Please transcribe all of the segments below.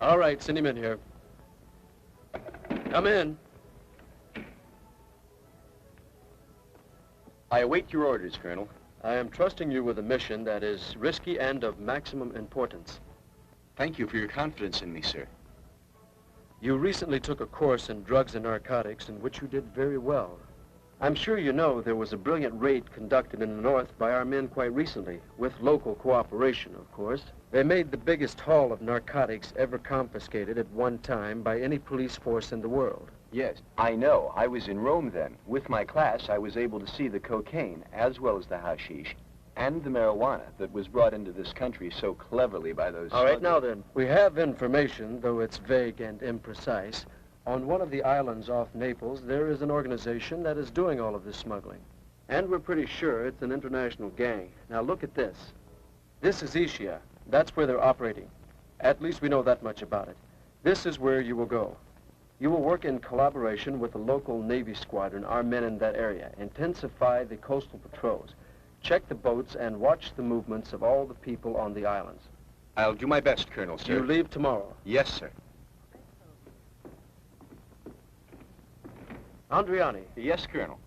All right, send him in here. Come in. I await your orders, Colonel. I am trusting you with a mission that is risky and of maximum importance. Thank you for your confidence in me, sir. You recently took a course in drugs and narcotics in which you did very well. I'm sure you know there was a brilliant raid conducted in the north by our men quite recently, with local cooperation, of course. They made the biggest haul of narcotics ever confiscated at one time by any police force in the world. Yes, I know. I was in Rome then. With my class, I was able to see the cocaine, as well as the hashish, and the marijuana that was brought into this country so cleverly by those... All right, now then, we have information, though it's vague and imprecise. On one of the islands off Naples, there is an organization that is doing all of this smuggling. And we're pretty sure it's an international gang. Now look at this. This is Ischia. That's where they're operating. At least we know that much about it. This is where you will go. You will work in collaboration with the local Navy squadron, our men in that area. Intensify the coastal patrols. Check the boats and watch the movements of all the people on the islands. I'll do my best, Colonel, sir. You leave tomorrow. Yes, sir. Andriani. Yes, Colonel.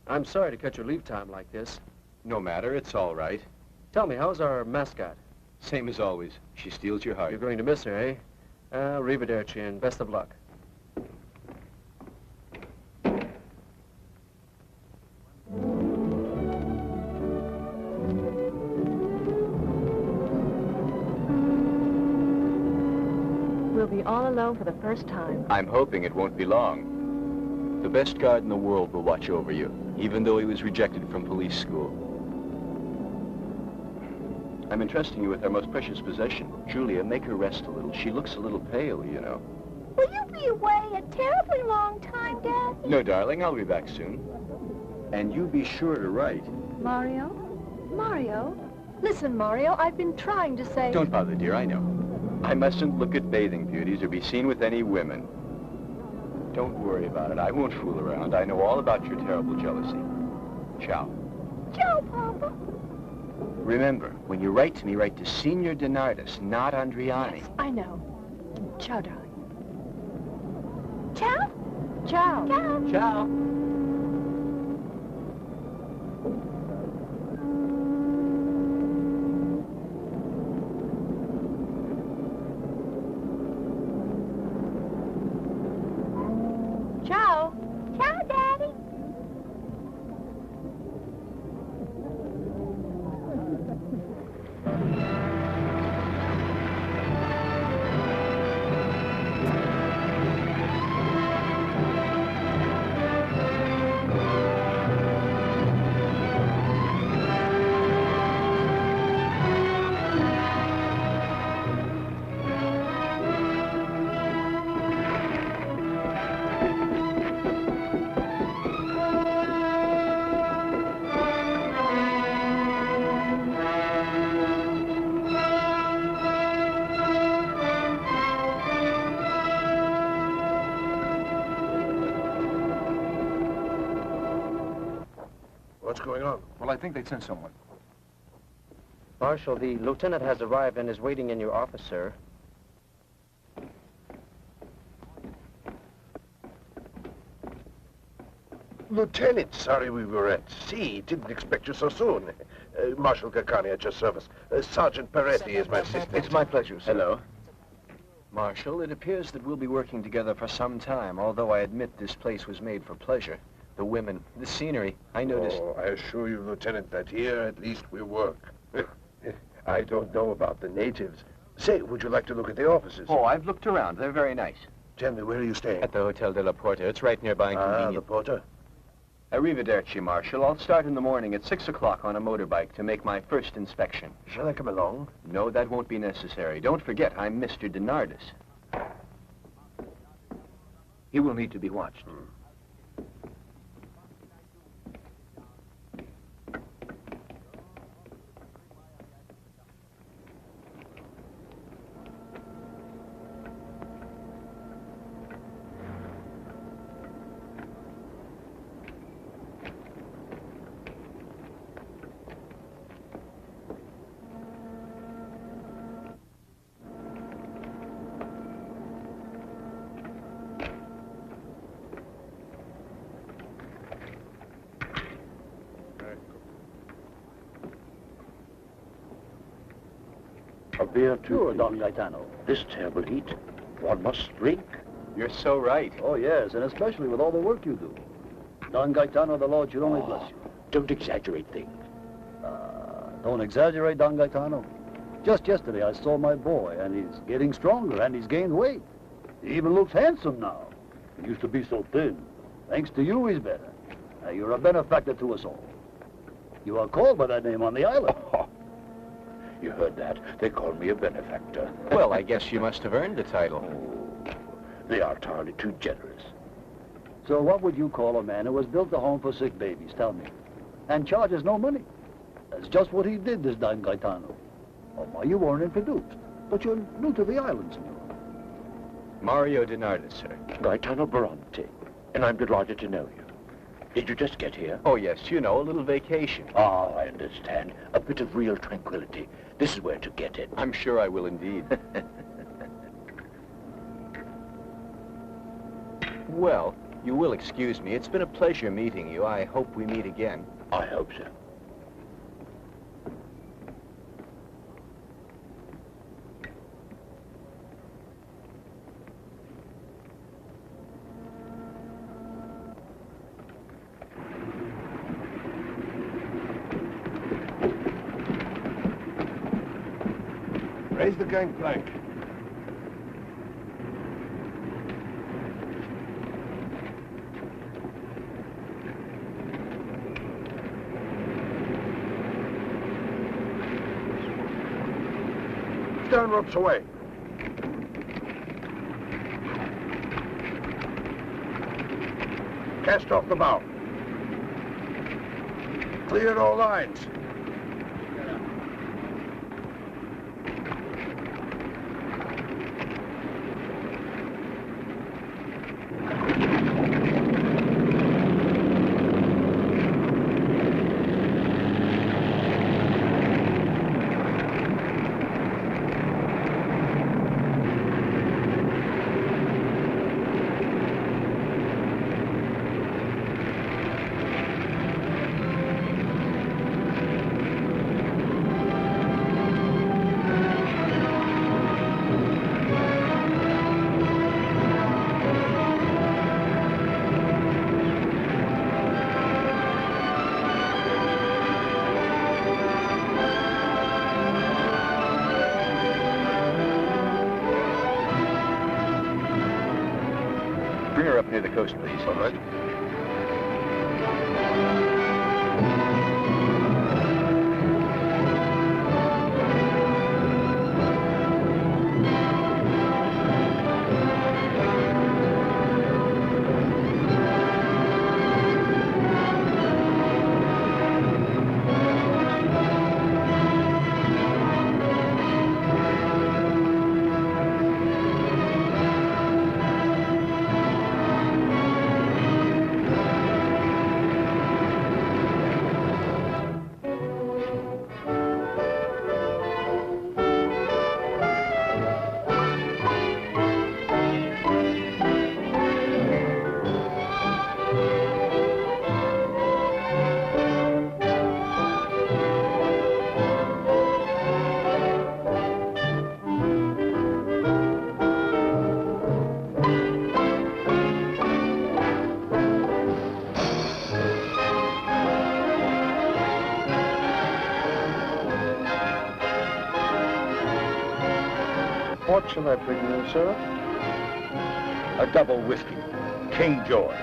I'm sorry to cut your leave time like this. No matter, it's all right. Tell me, how's our mascot? Same as always. She steals your heart. You're going to miss her, eh? Arrivederci and best of luck. We'll be all alone for the first time. I'm hoping it won't be long. The best guard in the world will watch over you, even though he was rejected from police school. I'm entrusting you with our most precious possession. Julia, make her rest a little. She looks a little pale, you know. Will you be away a terribly long time, Daddy? No, darling, I'll be back soon. And you be sure to write. Mario? Mario? Listen, Mario, I've been trying to say... Don't bother, dear, I know. I mustn't look at bathing beauties or be seen with any women. Don't worry about it. I won't fool around. I know all about your terrible jealousy. Ciao. Ciao, Papa. Remember, when you write to me, write to Signor Denardis, not Andriani. Yes, I know. Ciao, darling. Ciao? Ciao. Ciao. Ciao. Ciao. Ciao, Daddy. What's going on? Well, I think they sent someone. Marshal, the lieutenant has arrived and is waiting in your office, sir. Lieutenant, sorry we were at sea. Didn't expect you so soon. Marshal Caccani at your service. Sergeant Peretti is my assistant. It's my pleasure, sir. Hello. Marshal, it appears that we'll be working together for some time, although I admit this place was made for pleasure. The women, the scenery, I noticed... Oh, I assure you, Lieutenant, that here at least we work. I don't know about the natives. Say, would you like to look at the offices? Oh, I've looked around. They're very nice. Tell me, where are you staying? At the Hotel de la Porta. It's right nearby and convenient. the Porta? Arrivederci, Marshal. I'll start in the morning at 6 o'clock on a motorbike to make my first inspection. Shall I come along? No, that won't be necessary. Don't forget, I'm Mr. Denardis. He will need to be watched. A beer, too. Sure, Don Gaetano. This terrible heat, one must drink. You're so right. Oh, yes, and especially with all the work you do. Don Gaetano, the Lord should only bless you. Don't exaggerate things. Don't exaggerate, Don Gaetano. Just yesterday, I saw my boy, and he's getting stronger, and he's gained weight. He even looks handsome now. He used to be so thin. Thanks to you, he's better. You're a benefactor to us all. You are called by that name on the island. You heard that? They call me a benefactor. Well, I guess you must have earned the title. Oh, they are entirely too generous. So what would you call a man who has built a home for sick babies, tell me, and charges no money? That's just what he did, this Don Gaetano. Oh, why, you weren't introduced, but you're new to the island, senor. Mario Denardis, sir. Gaetano Bronte, and I'm delighted to know you. Did you just get here? Oh, yes, you know, a little vacation. Ah, I understand. A bit of real tranquility. This is where to get it. I'm sure I will indeed. Well, you will excuse me. It's been a pleasure meeting you. I hope we meet again. I hope so. Raise the gangplank. Stern ropes away. Cast off the bow. Clear all lines. Bring her up near the coast, please. All right. What shall I bring you, sir? A double whiskey. King George.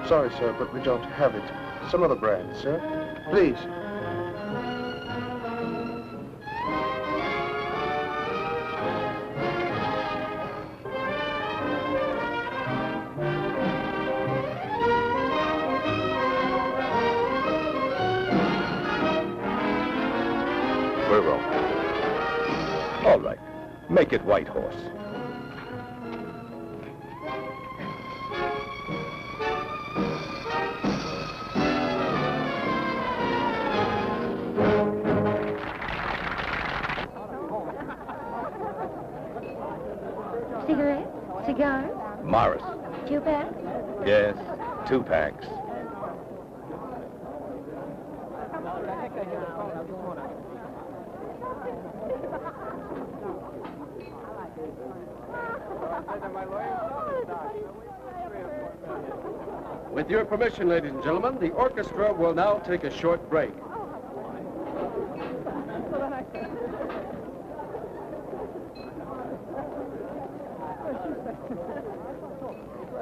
Sorry, sir, but we don't have it. Some other brand, sir. Please. We're wrong. All right. Make it White Horse. Cigarette? Cigars? Morris. 2 packs? Yes, 2 packs. With your permission, ladies and gentlemen, the orchestra will now take a short break.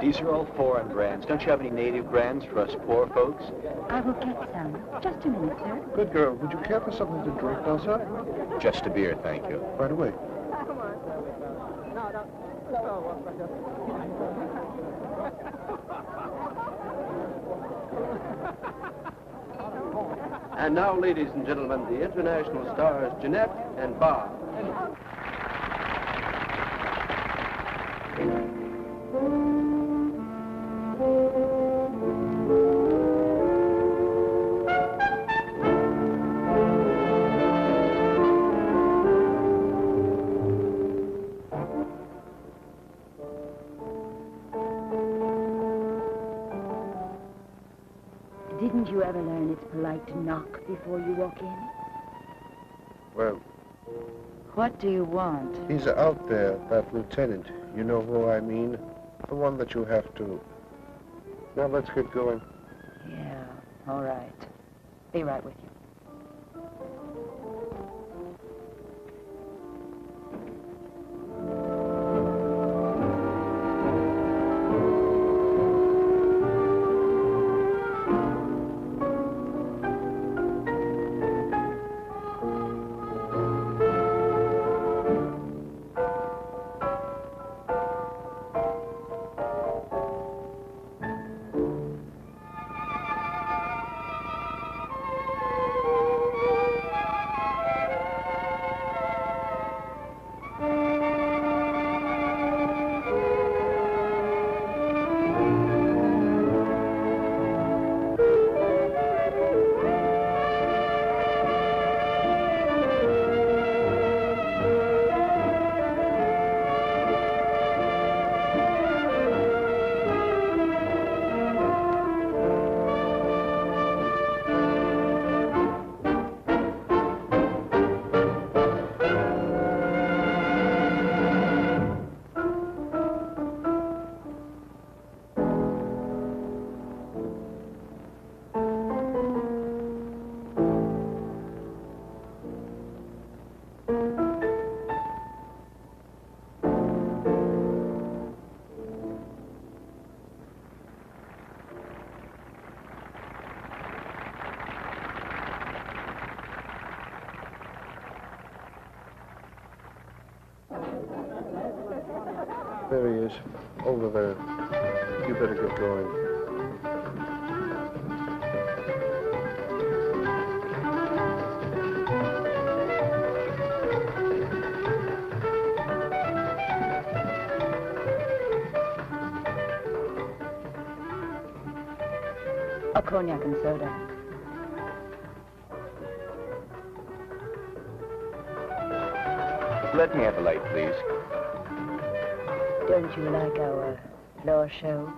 These are all foreign brands. Don't you have any native brands for us poor folks? I will get some. Just a minute, sir. Good girl, would you care for something to drink outside? Just a beer, thank you. Right away. And now, ladies and gentlemen, the international stars Jeanette and Bob. Didn't you ever learn it's polite to knock before you walk in? Well, What do you want? he's out there, that lieutenant. You know who I mean? The one that you have to... Now let's get going. Yeah, all right. Be right with you. There he is, over there. You better get going. A cognac and soda. Let me have a light, please. Don't you like our floor show?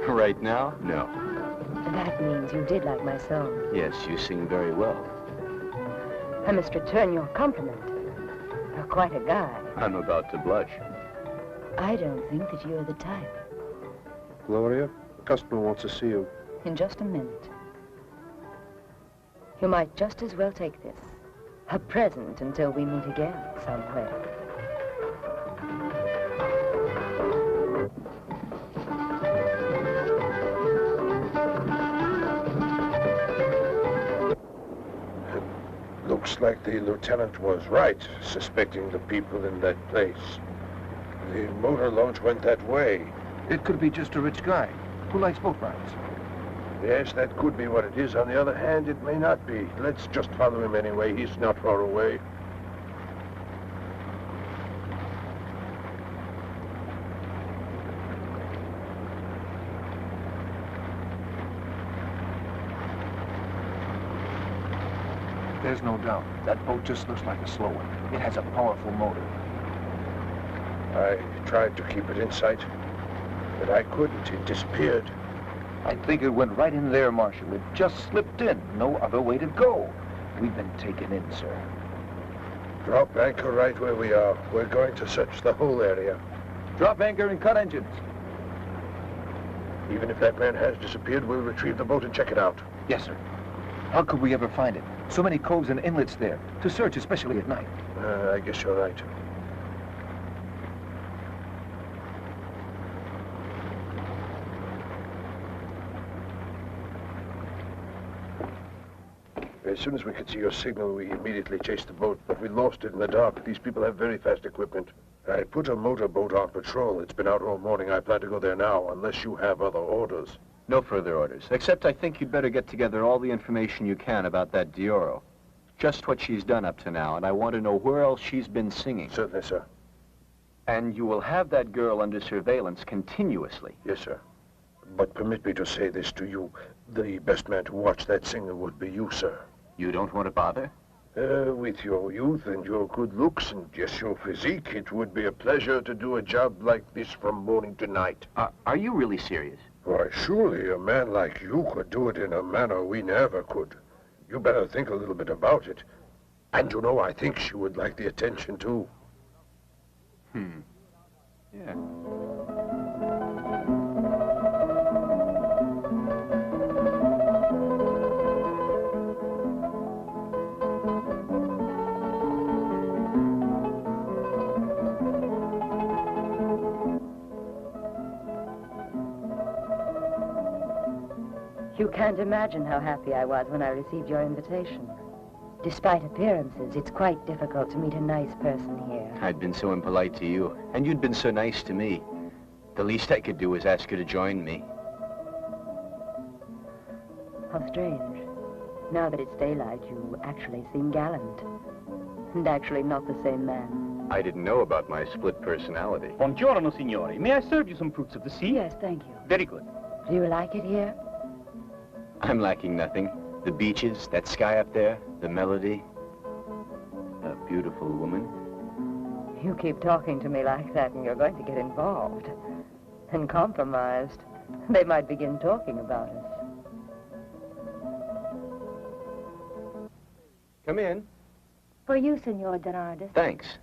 Right now? No. That means you did like my song. Yes, you sing very well. I must return your compliment. You're quite a guy. I'm about to blush. I don't think that you're the type. Gloria, the customer wants to see you. In just a minute. You might just as well take this. A present until we meet again somewhere. Looks like the lieutenant was right, suspecting the people in that place. The motor launch went that way. It could be just a rich guy who likes boat rides. Yes, that could be what it is. On the other hand, it may not be. Let's just follow him anyway. He's not far away. There's no doubt. That boat just looks like a slow one. It has a powerful motor. I tried to keep it in sight, but I couldn't. It disappeared. I think it went right in there, Marshal. It just slipped in. No other way to go. We've been taken in, sir. Drop anchor right where we are. We're going to search the whole area. Drop anchor and cut engines. Even if that man has disappeared, we'll retrieve the boat and check it out. Yes, sir. How could we ever find it? So many coves and inlets there. To search, especially at night. I guess you're right. As soon as we could see your signal, we immediately chased the boat, but we lost it in the dark. These people have very fast equipment. I put a motorboat on patrol. It's been out all morning. I plan to go there now, unless you have other orders. No further orders, except I think you'd better get together all the information you can about that Dioro. Just what she's done up to now, and I want to know where else she's been singing. Certainly, sir. And you will have that girl under surveillance continuously. Yes, sir. But permit me to say this to you. The best man to watch that singer would be you, sir. You don't want to bother? With your youth and your good looks and just your physique, it would be a pleasure to do a job like this from morning to night. Are you really serious? Why, surely a man like you could do it in a manner we never could. You better think a little bit about it. And you know, I think she would like the attention, too. Yeah. You can't imagine how happy I was when I received your invitation. Despite appearances, it's quite difficult to meet a nice person here. I'd been so impolite to you, and you'd been so nice to me. The least I could do was ask you to join me. How strange. Now that it's daylight, you actually seem gallant. And actually not the same man. I didn't know about my split personality. Buongiorno, signori. May I serve you some fruits of the sea? Yes, thank you. Very good. Do you like it here? I'm lacking nothing. The beaches, that sky up there, the melody. A beautiful woman. You keep talking to me like that and you're going to get involved. And compromised. They might begin talking about us. Come in. For you, Senor Donardus. Thanks.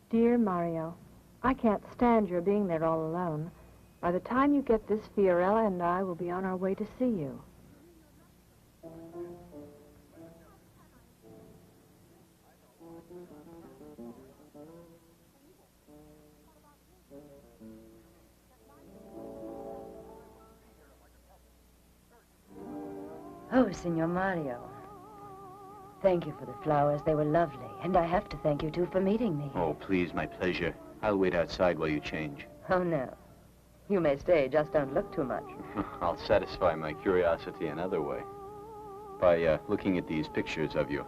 Dear Mario, I can't stand your being there all alone. By the time you get this, Fiorella and I will be on our way to see you. Oh, Signor Mario. Thank you for the flowers. They were lovely. And I have to thank you, too, for meeting me. Oh, please, my pleasure. I'll wait outside while you change. Oh, no. You may stay, just don't look too much. I'll satisfy my curiosity another way. By looking at these pictures of you.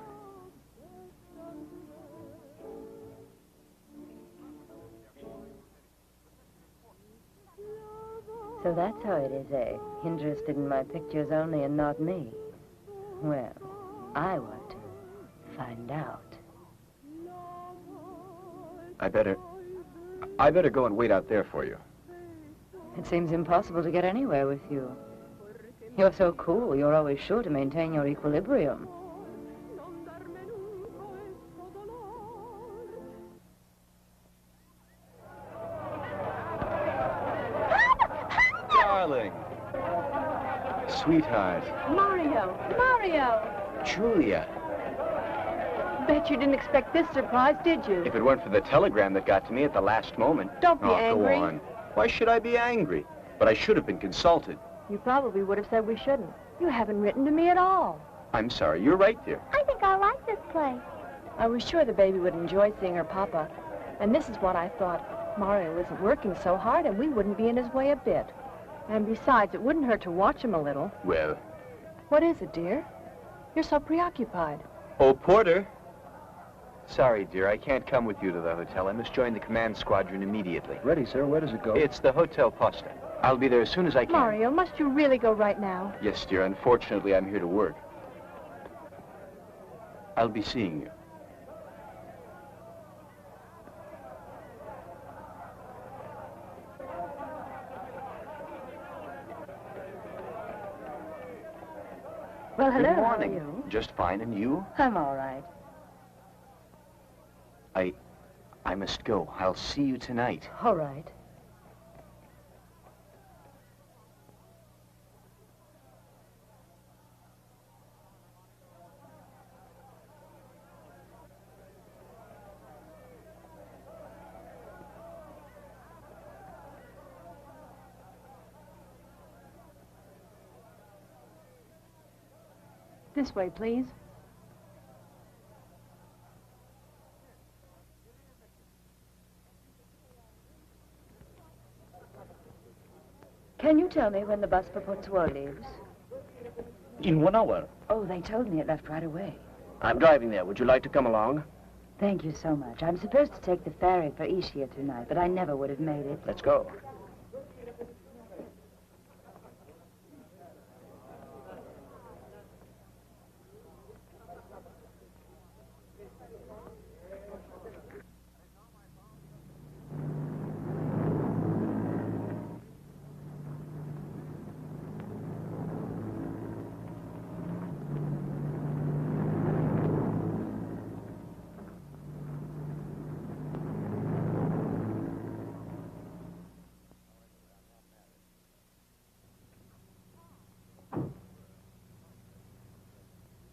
So that's how it is, eh? Interested in my pictures only and not me. Well, I want to find out. I better go and wait out there for you. It seems impossible to get anywhere with you. You're so cool, you're always sure to maintain your equilibrium. Darling. Sweetheart. Mario! Mario! Julia. Bet you didn't expect this surprise, did you? If it weren't for the telegram that got to me at the last moment. Don't be angry. Go on. Why should I be angry? But I should have been consulted. You probably would have said we shouldn't. You haven't written to me at all. I'm sorry. You're right, dear. I think I like this play. I was sure the baby would enjoy seeing her papa. And this is what I thought. Mario isn't working so hard, and we wouldn't be in his way a bit. And besides, it wouldn't hurt to watch him a little. Well. What is it, dear? You're so preoccupied. Oh, Porter. Sorry, dear. I can't come with you to the hotel. I must join the command squadron immediately. Ready, sir. Where does it go? It's the Hotel Posta. I'll be there as soon as I can. Mario, must you really go right now? Yes, dear. Unfortunately, I'm here to work. I'll be seeing you. Well, hello. Good morning. How are you? Just fine, and you? I'm all right. I must go. I'll see you tonight. All right. This way, please. Can you tell me when the bus for Pozzuolo leaves? In 1 hour. Oh, they told me it left right away. I'm driving there. Would you like to come along? Thank you so much. I'm supposed to take the ferry for Ischia tonight, but I never would have made it. Let's go.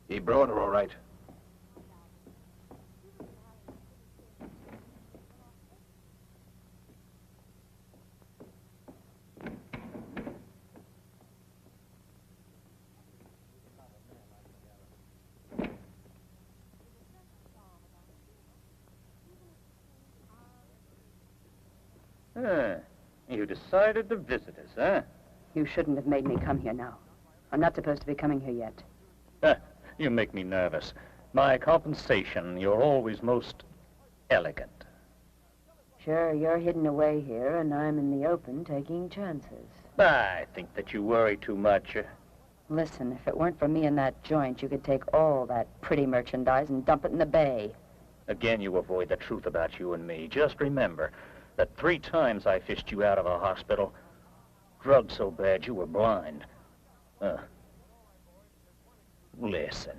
He brought her all right. You decided to visit us, huh? You shouldn't have made me come here now. I'm not supposed to be coming here yet. You make me nervous. My compensation, you're always most elegant. Sure, you're hidden away here, and I'm in the open taking chances. I think that you worry too much. Listen, if it weren't for me in that joint, you could take all that pretty merchandise and dump it in the bay. Again, you avoid the truth about you and me. Just remember that 3 times I fished you out of a hospital. Drugged so bad you were blind. Listen,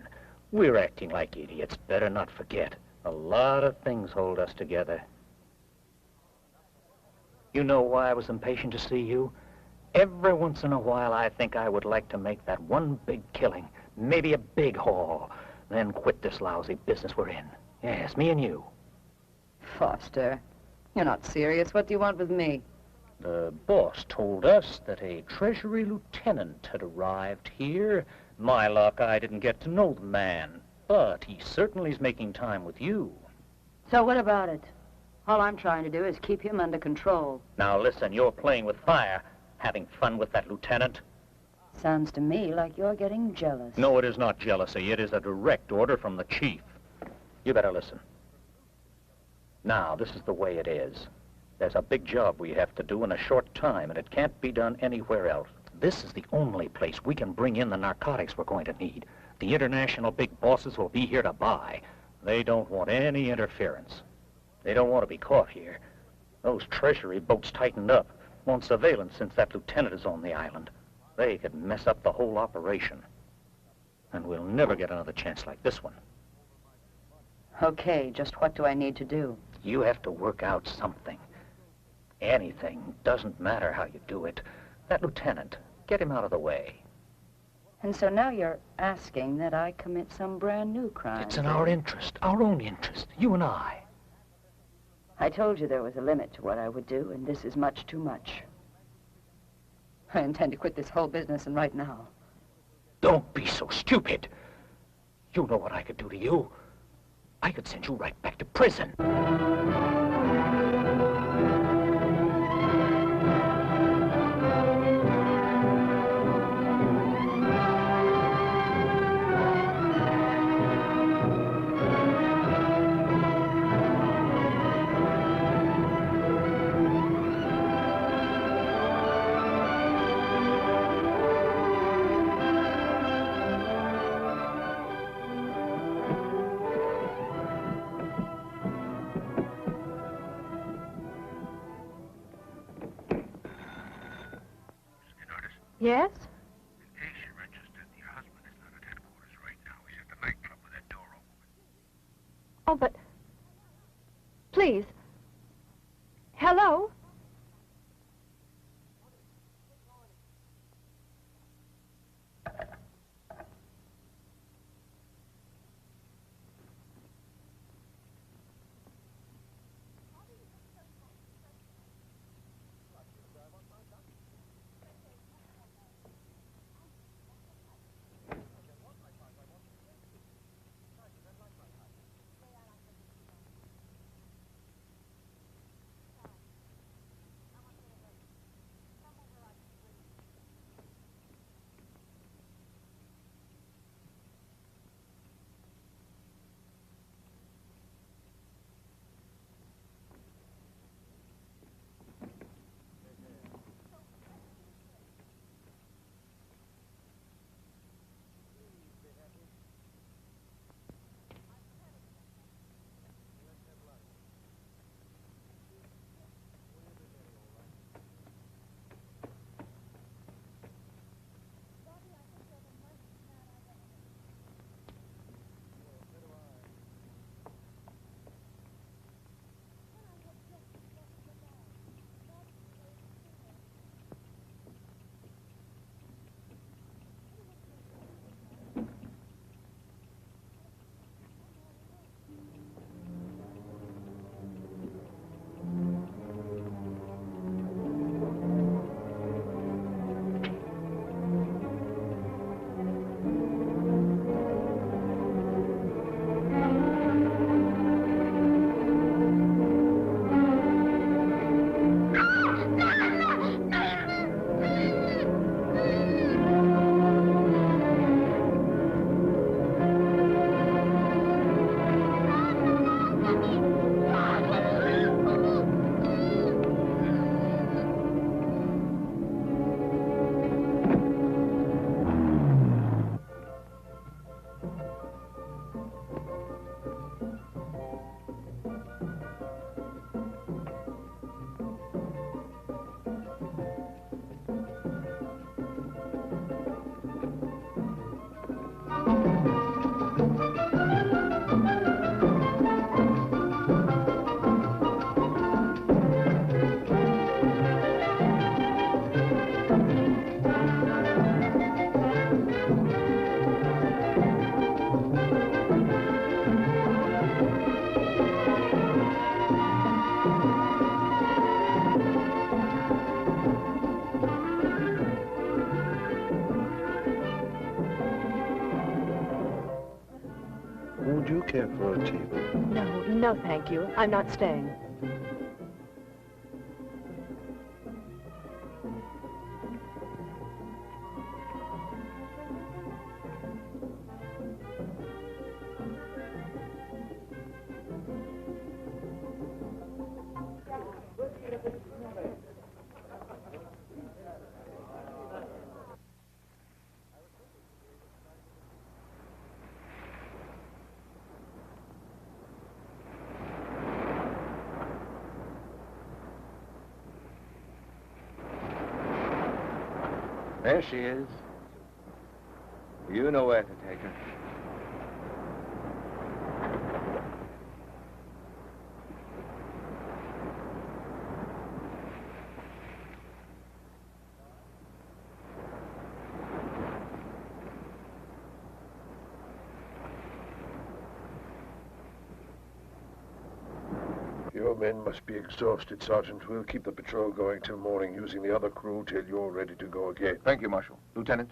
we're acting like idiots. Better not forget. A lot of things hold us together. You know why I was impatient to see you? Every once in a while, I think I would like to make that one big killing, maybe a big haul, then quit this lousy business we're in. Yes, me and you. Foster, you're not serious. What do you want with me? The boss told us that a Treasury lieutenant had arrived here. My luck, I didn't get to know the man, but he certainly is making time with you. So what about it? All I'm trying to do is keep him under control. Now listen, you're playing with fire, having fun with that lieutenant. Sounds to me like you're getting jealous. No, it is not jealousy. It is a direct order from the chief. You better listen. Now, this is the way it is. There's a big job we have to do in a short time, and it can't be done anywhere else. This is the only place we can bring in the narcotics we're going to need. The international big bosses will be here to buy. They don't want any interference. They don't want to be caught here. Those Treasury boats tightened up, on surveillance since that lieutenant is on the island. They could mess up the whole operation. And we'll never get another chance like this one. Okay, just what do I need to do? You have to work out something. Anything. Doesn't matter how you do it. That lieutenant, get him out of the way. And so now you're asking that I commit some brand new crime. It's in our interest, our own interest, you and I. I told you there was a limit to what I would do, and this is much too much. I intend to quit this whole business, and right now. Don't be so stupid. You know what I could do to you. I could send you right back to prison. Yes? In case you registered, your husband is not at please. Hello? Would you care for a tea? No, thank you. I'm not staying. There she is. You know where to take her. Your men must be exhausted, Sergeant. We'll keep the patrol going till morning, using the other crew till you're ready to go again. Thank you, Marshal. Lieutenant?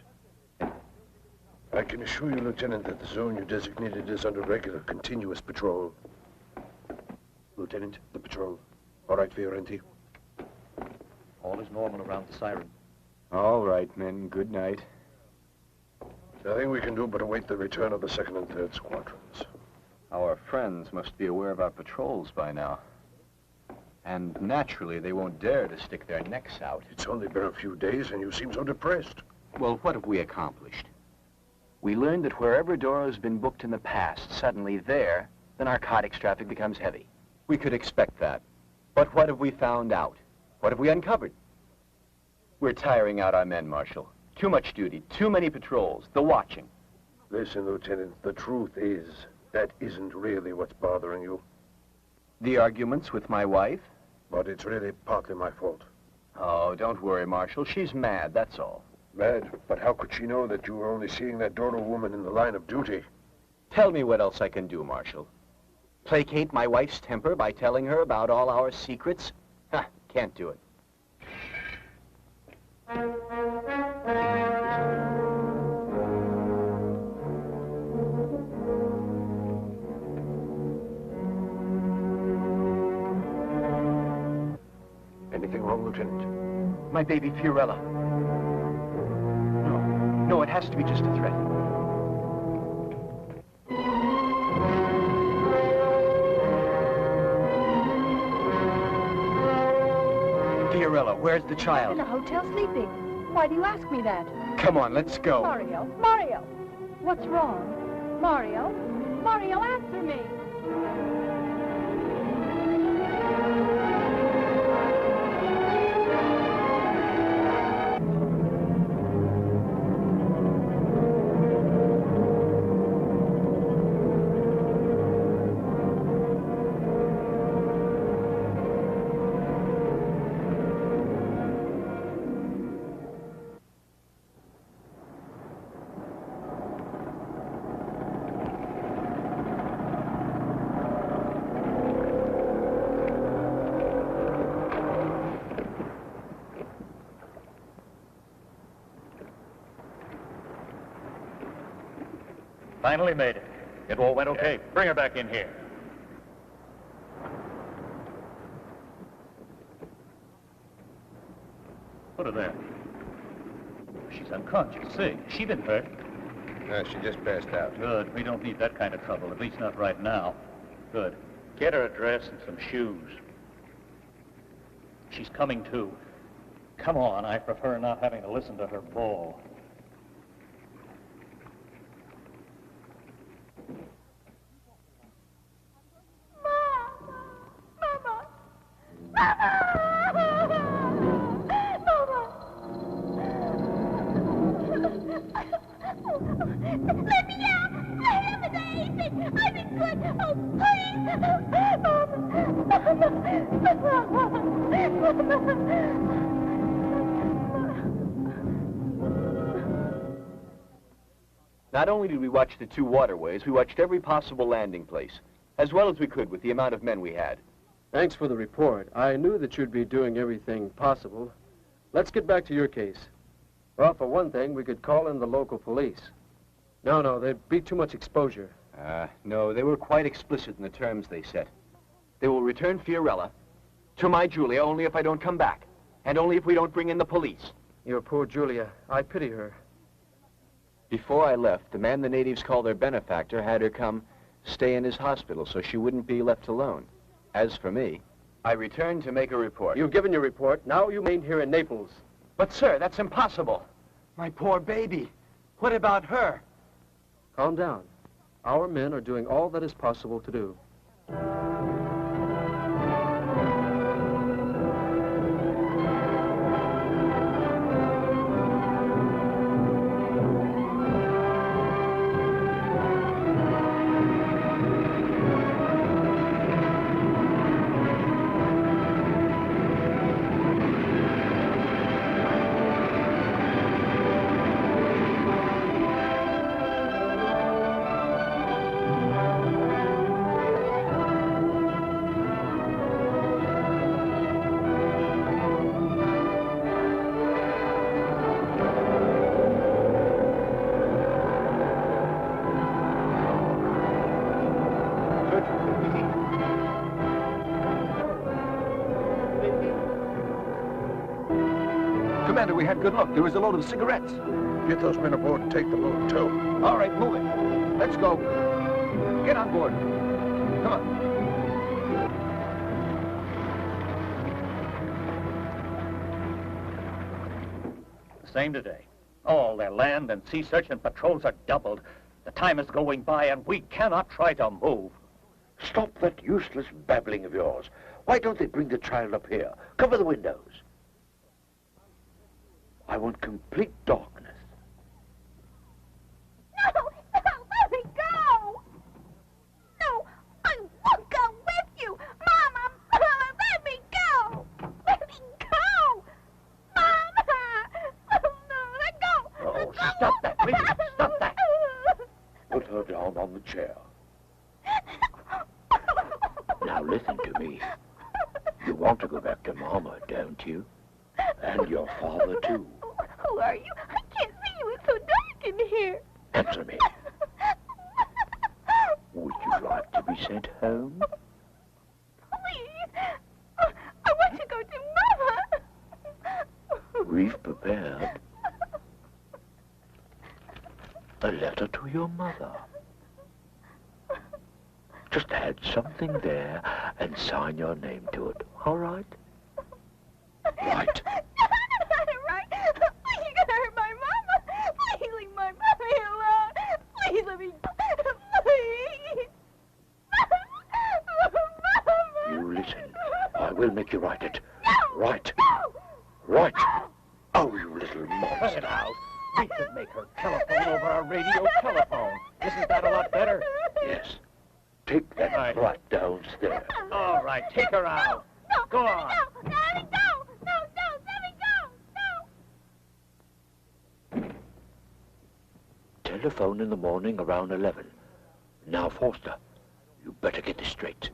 I can assure you, Lieutenant, that the zone you designated is under regular, continuous patrol. Lieutenant, the patrol. All right, Fiorenti? All is normal around the siren. All right, men. Good night. Nothing we can do but await the return of the 2nd and 3rd squadrons. Our friends must be aware of our patrols by now. And naturally, they won't dare to stick their necks out. It's only been a few days, and you seem so depressed. Well, what have we accomplished? We learned that wherever Doro's been booked in the past, suddenly there, the narcotics traffic becomes heavy. We could expect that. But what have we found out? What have we uncovered? We're tiring out our men, Marshal. Too much duty, too many patrols, the watching. Listen, Lieutenant, the truth is, that isn't really what's bothering you. The arguments with my wife? But it's really partly my fault. Oh, don't worry, Marshal. She's mad, that's all. Mad? But how could she know that you were only seeing that Dodo woman in the line of duty? Tell me what else I can do, Marshal. Placate my wife's temper by telling her about all our secrets? Ha, can't do it. Anything wrong, Lieutenant? My baby Fiorella. No, it has to be just a threat. Fiorella, where's the child? In the hotel sleeping. Why do you ask me that? Come on, let's go. Mario, Mario! What's wrong? Mario? Mario, answer me! Finally made it. It all went okay. Bring her back in here. Put her there. She's unconscious. See, has she been hurt? No, she just passed out. Good. We don't need that kind of trouble, at least not right now. Good. Get her a dress and some shoes. She's coming to. Come on, I prefer not having to listen to her bawl. Let me out! I haven't done anything! I've been good! Oh, Not only did we watch the two waterways, we watched every possible landing place, as well as we could with the amount of men we had. Thanks for the report. I knew that you'd be doing everything possible. Let's get back to your case. Well, for one thing, we could call in the local police. No, there'd be too much exposure. No, they were quite explicit in the terms they set. They will return Fiorella to my Julia only if I don't come back, and only if we don't bring in the police. Your poor Julia. I pity her. Before I left, the man the natives call their benefactor had her come stay in his hospital so she wouldn't be left alone. As for me, I returned to make a report. You've given your report. Now you remain here in Naples. But, sir, that's impossible. My poor baby. What about her? Calm down. Our men are doing all that is possible to do. Commander, we had good luck. There was a load of cigarettes. Get those men aboard and take the boat, too. All right, move it. Let's go. Get on board. Come on. Same today. All their land and sea search and patrols are doubled. The time is going by and we cannot try to move. Stop that useless babbling of yours. Why don't they bring the child up here? Cover the windows. I want complete darkness. No, let me go! No, I won't go with you! Stop that, please. Stop that. Put her down on the chair. Now listen to me. You want to go back to Mama, don't you? And your father, too. Who are you? I can't see you. It's so dark in here. Answer me. Would you like to be sent home? Please. I want to go to Mama. We've prepared a letter to your mother. Just add something there and sign your name to it, all right? Right. Right? You're gonna hurt my Mama. Please leave my mommy alone. Please let me go. Please. Mama. You listen. I will make you write it. No. Right. No. Right. Oh, you little Cut monster. it out. We could make her telephone over our radio telephone. Isn't that a lot better? Yes. Take that Right. brat downstairs. All right, take her out. No. Go on. No. Let me go. No. Let me go. No. Telephone in the morning around 11. Now, Forster, you better get this straight.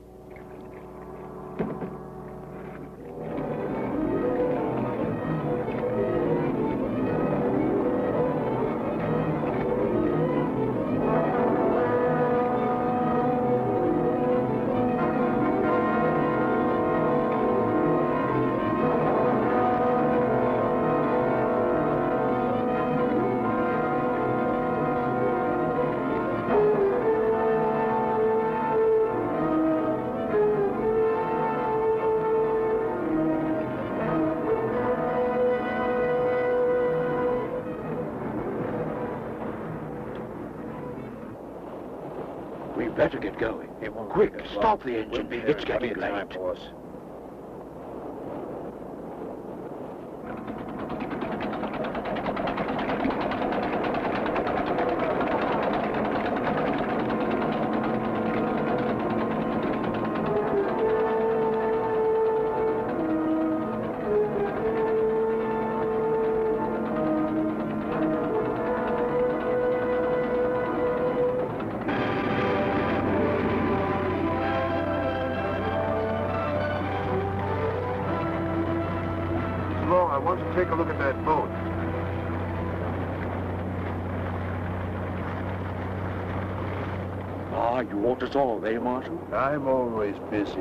We better get going. Quick, stop the engine. It's getting late. Boss. I want to take a look at that boat. Ah, you want us all, eh, Marshal? I'm always busy.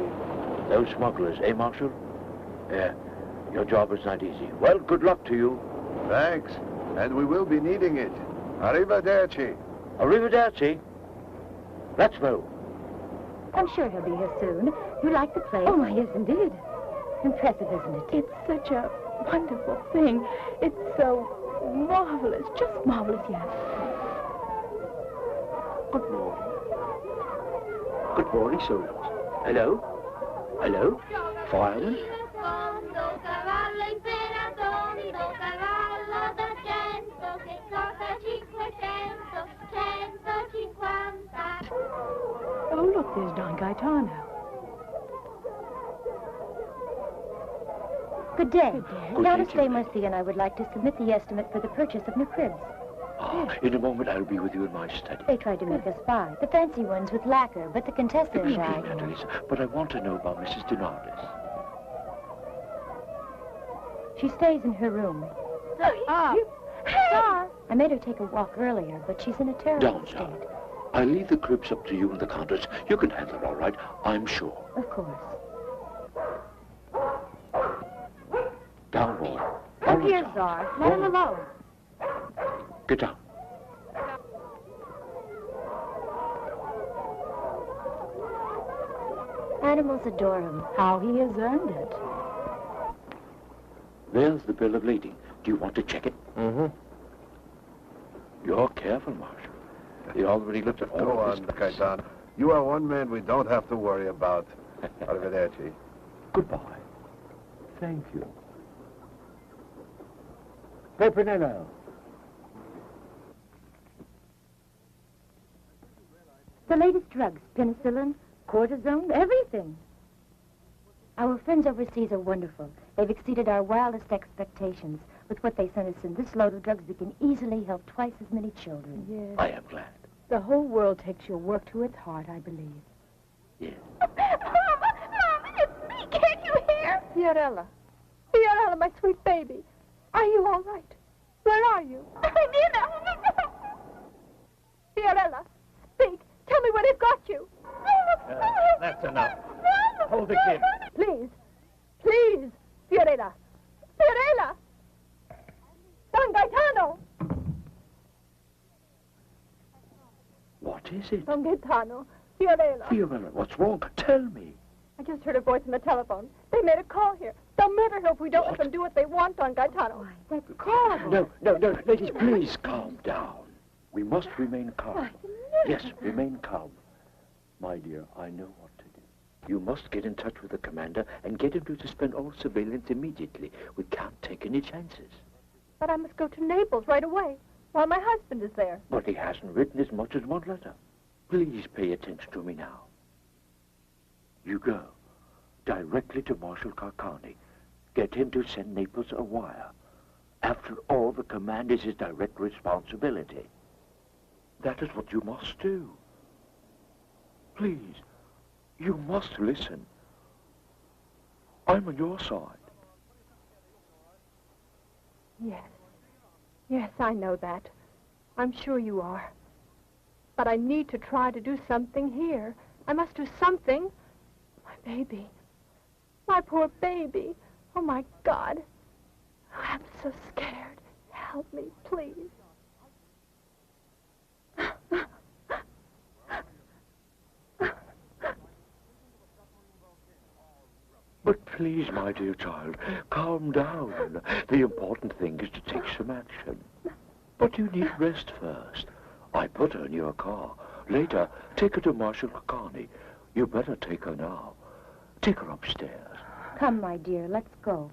Those smugglers, eh, Marshal? Yeah, your job is not easy. Well, good luck to you. Thanks. And we will be needing it. Arrivederci. Arrivederci. Let's move. I'm sure he'll be here soon. You like the place? Oh, yes, indeed. Impressive, isn't it? It's such a wonderful thing. It's so marvelous, just marvelous, yes. Good morning. Good morning, soldiers. Hello? Hello? Fireman? Cavallo imperatondo, cavallo d'argento, che costa 500, 150. Oh, look, there's Don Gaetano. Good day. Good day. Good Countess day to you. Marzi and I would like to submit the estimate for the purchase of new cribs. Ah, in a moment, I'll be with you in my study. They tried to make us buy the fancy ones with lacquer, but the Contessa and I... Annalisa, but I want to know about Mrs. Donardis. She stays in her room. Hey! I made her take a walk earlier, but she's in a terrible Down, state. John. I'll leave the cribs up to you and the Countess. You can handle it all right, I'm sure. Of course. Down, Wall. Up here, Czar. Let him alone. Get down. Animals adore him. How he has earned it. There's the bill of lading. Do you want to check it? Mm-hmm. You're careful, Marshal. They already looked at all Go of on, his Gaetano. You are one man we don't have to worry about. Arrivederci. Goodbye. Thank you. Pepinello. The latest drugs, penicillin, cortisone, everything. Our friends overseas are wonderful. They've exceeded our wildest expectations. With what they sent us in this load of drugs, we can easily help twice as many children. Yes. I am glad. The whole world takes your work to its heart, I believe. Yes. Mama, it's me. Can't you hear? Fiorella. Fiorella, my sweet baby. Are you all right? Where are you? I'm in. Fiorella, speak. Tell me where they've got you. That's enough. Hold the kid. Please. Please. Fiorella. Fiorella. Don Gaetano. What is it? Don Gaetano. Fiorella. Fiorella, what's wrong? Tell me. I just heard a voice on the telephone. They made a call here. They'll murder her if we don't let them do what they want, Don Gaetano. That's horrible. No, ladies, please calm down. We must remain calm. Yes, remain calm. My dear, I know what to do. You must get in touch with the commander and get him to suspend all surveillance immediately. We can't take any chances. But I must go to Naples right away, while my husband is there. But he hasn't written as much as one letter. Please pay attention to me now. You go directly to Marshal Carcani. Get him to send Naples a wire. After all, the command is his direct responsibility. That is what you must do. Please, you must listen. I'm on your side. Yes. Yes, I know that. I'm sure you are. But I need to try to do something here. I must do something. My baby. My poor baby. Oh, my God. I'm so scared. Help me, please. But please, my dear child, calm down. The important thing is to take some action. But you need rest first. I put her in your car. Later, take her to Marshal Carcani. You better take her now. Take her upstairs. Come, my dear, let's go.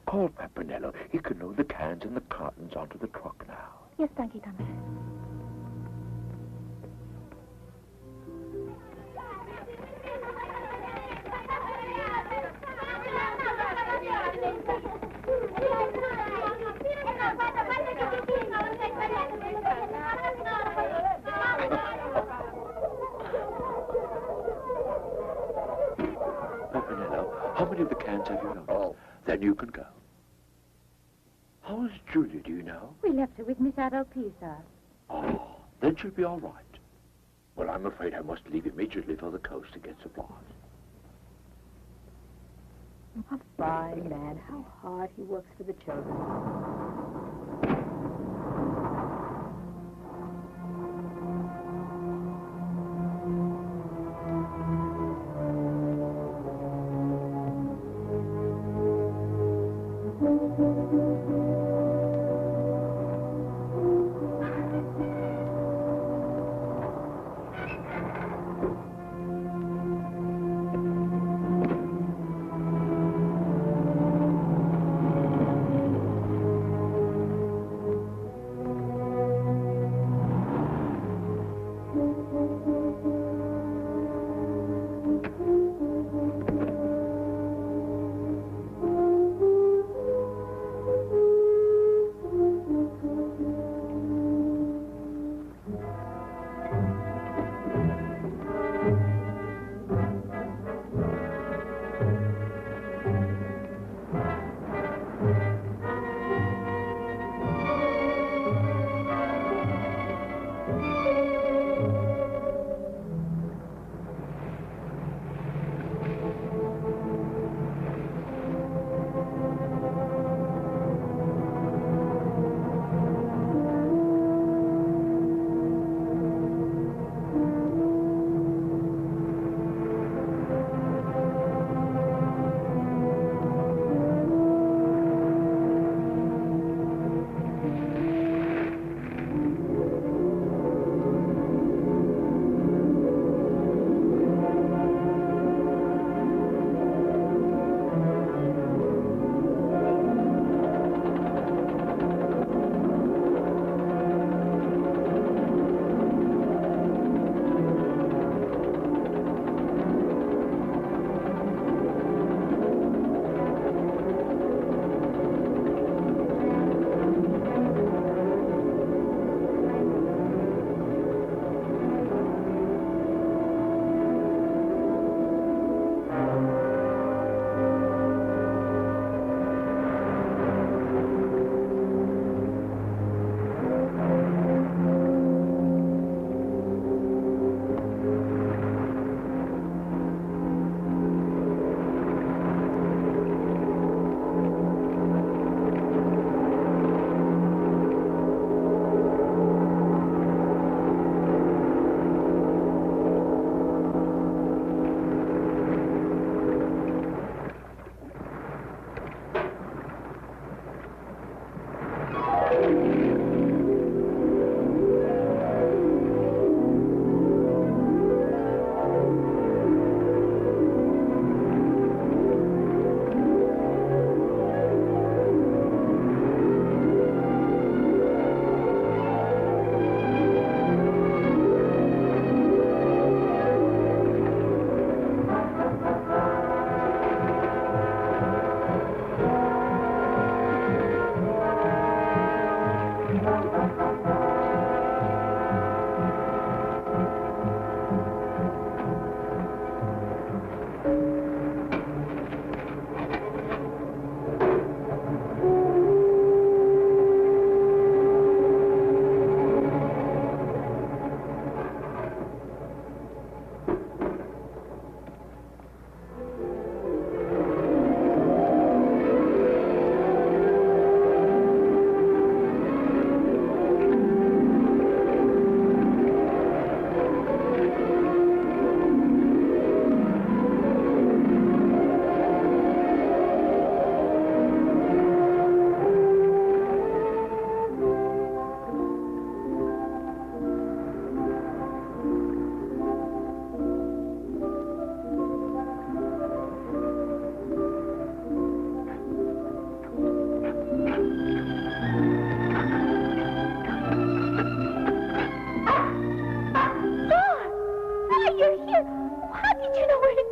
Call Pepinello. He can load the cans and the cartons onto the truck now. Yes, thank you, Thomas. Pepinello, how many of the cans have you loaded? Oh. Then you can go. How is Julia, do you know? We left her with Miss Adolphe, sir. Oh, then she'll be all right. Well, I'm afraid I must leave immediately for the coast to get supplies. A fine man. How hard he works for the children.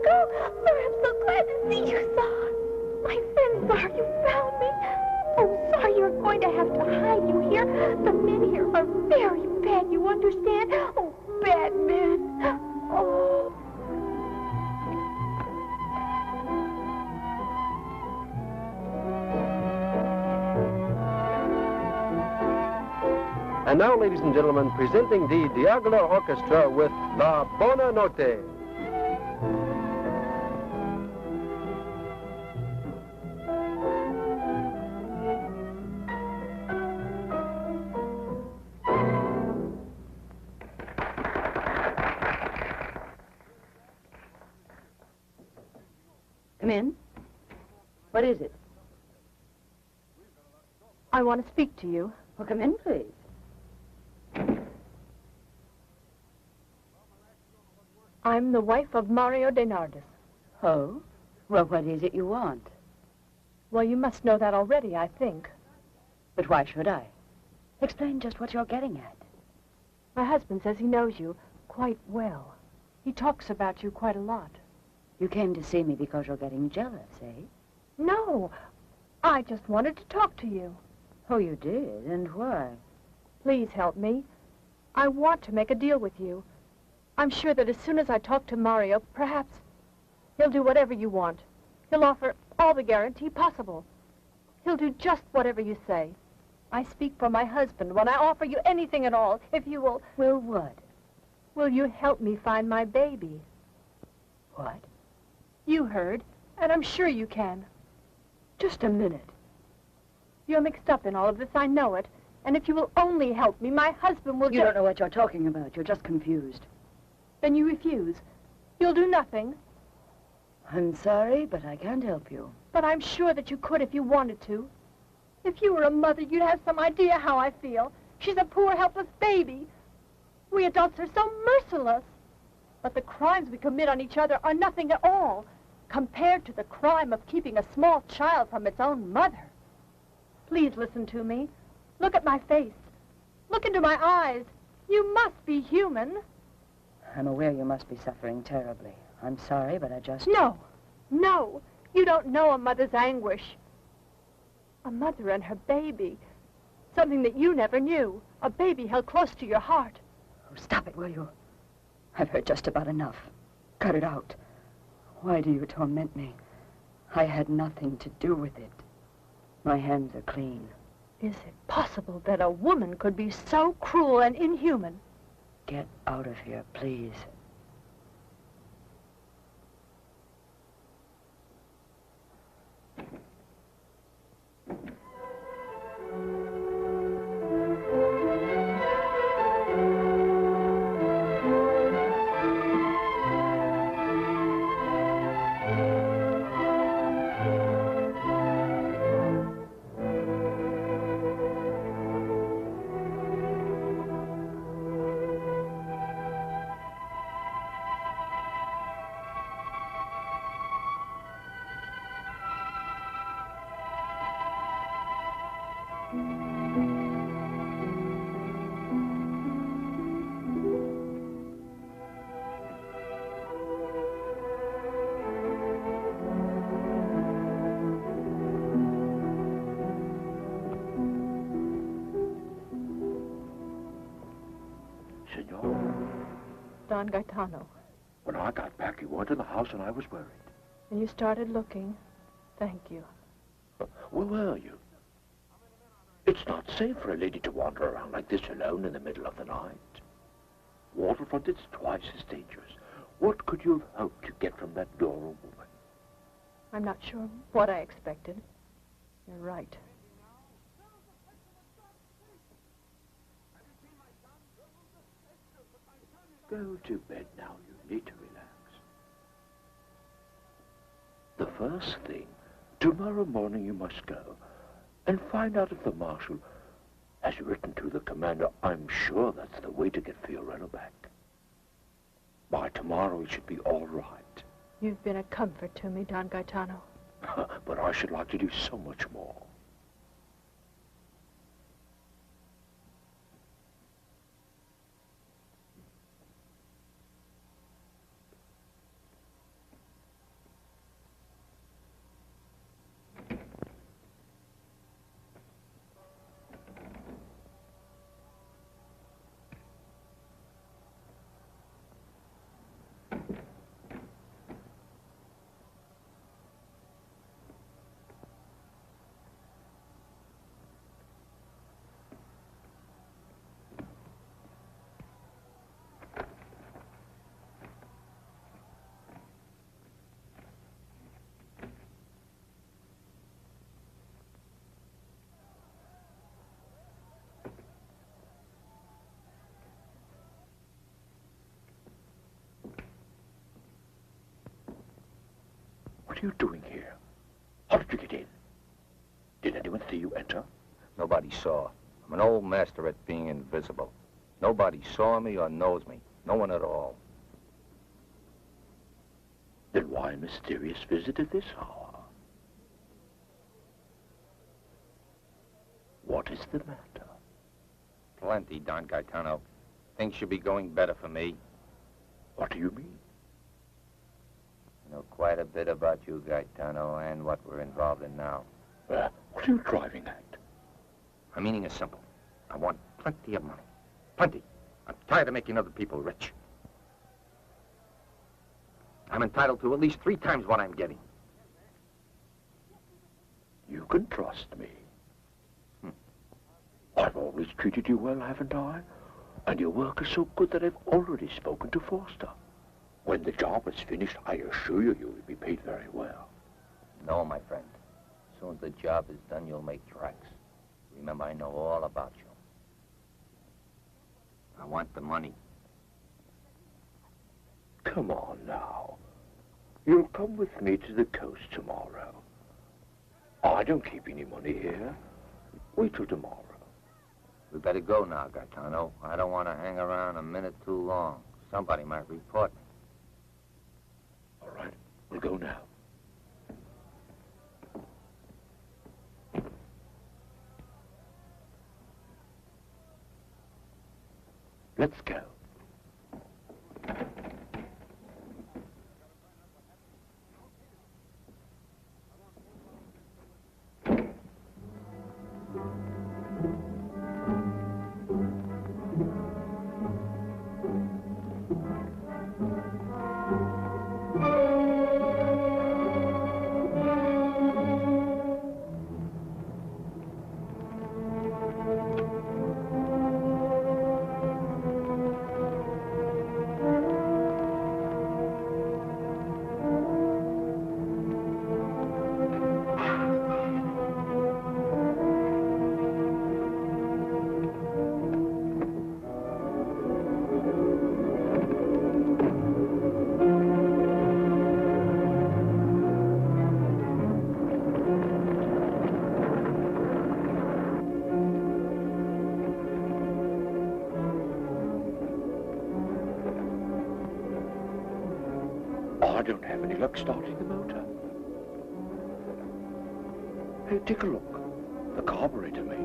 Roberto. I'm so glad to see you, son. My friend, sorry you found me. Oh, sorry you're going to have to hide you here. The men here are very bad, you understand? Oh, bad men. Oh. And now, ladies and gentlemen, presenting the Diagolo Orchestra with La Buona Notte. Come in. What is it? I want to speak to you. Well, come in, please. I'm the wife of Mario de Nardes. Oh? Well, what is it you want? Well, you must know that already, I think. But why should I? Explain just what you're getting at. My husband says he knows you quite well. He talks about you quite a lot. You came to see me because you're getting jealous, eh? No, I just wanted to talk to you. Oh, you did? And why? Please help me. I want to make a deal with you. I'm sure that as soon as I talk to Mario, perhaps he'll do whatever you want. He'll offer all the guarantee possible. He'll do just whatever you say. I speak for my husband when I offer you anything at all, if you will... Will what? Will you help me find my baby? What? You heard, and I'm sure you can. Just a minute. You're mixed up in all of this, I know it. And if you will only help me, my husband will... You don't know what you're talking about. You're just confused. Then you refuse. You'll do nothing. I'm sorry, but I can't help you. But I'm sure that you could if you wanted to. If you were a mother, you'd have some idea how I feel. She's a poor, helpless baby. We adults are so merciless. But the crimes we commit on each other are nothing at all compared to the crime of keeping a small child from its own mother. Please listen to me. Look at my face. Look into my eyes. You must be human. I'm aware you must be suffering terribly. I'm sorry, but I just... No. No. You don't know a mother's anguish. A mother and her baby. Something that you never knew. A baby held close to your heart. Oh, stop it, will you? I've heard just about enough. Cut it out. Why do you torment me? I had nothing to do with it. My hands are clean. Is it possible that a woman could be so cruel and inhuman? Get out of here, please. Don Gaetano. When I got back, you weren't in the house and I was worried. And you started looking. Thank you. Where were you? It's not safe for a lady to wander around like this alone in the middle of the night. Waterfront is twice as dangerous. What could you have hoped to get from that Doro woman? I'm not sure what I expected. You're right. Go to bed now. You need to relax. The first thing, tomorrow morning you must go and find out if the marshal has written to the commander. I'm sure that's the way to get Fiorello back. By tomorrow it should be all right. You've been a comfort to me, Don Gaetano. But I should like to do so much more. What are you doing here? How did you get in? Did anyone see you enter? Nobody saw. I'm an old master at being invisible. Nobody saw me or knows me. No one at all. Then why a mysterious visit at this hour? What is the matter? Plenty, Don Gaetano. Things should be going better for me. What do you mean? I know quite a bit about you, Gaetano, and what we're involved in now. What are you driving at? My meaning is simple. I want plenty of money. Plenty. I'm tired of making other people rich. I'm entitled to at least 3 times what I'm getting. You can trust me. I've always treated you well, haven't I? And your work is so good that I've already spoken to Forster. When the job is finished, I assure you, you will be paid very well. No, my friend. As soon as the job is done, you'll make tracks. Remember, I know all about you. I want the money. Come on now. You'll come with me to the coast tomorrow. I don't keep any money here. Wait till tomorrow. We better go now, Gaetano. I don't want to hang around a minute too long. Somebody might report me. All right, we'll go now. Let's go. I don't have any luck starting the motor. Hey, take a look. The carburetor, maybe.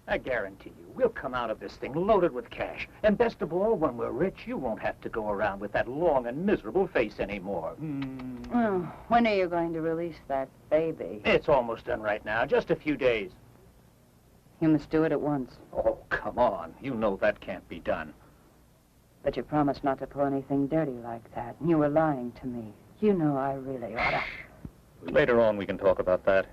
I guarantee you, we'll come out of this thing loaded with cash. And best of all, when we're rich, you won't have to go around with that long and miserable face anymore. Well, when are you going to release that baby? It's almost done right now, just a few days. You must do it at once. Oh, come on. You know that can't be done. But you promised not to pull anything dirty like that. And you were lying to me. You know I really ought to... Later on, we can talk about that.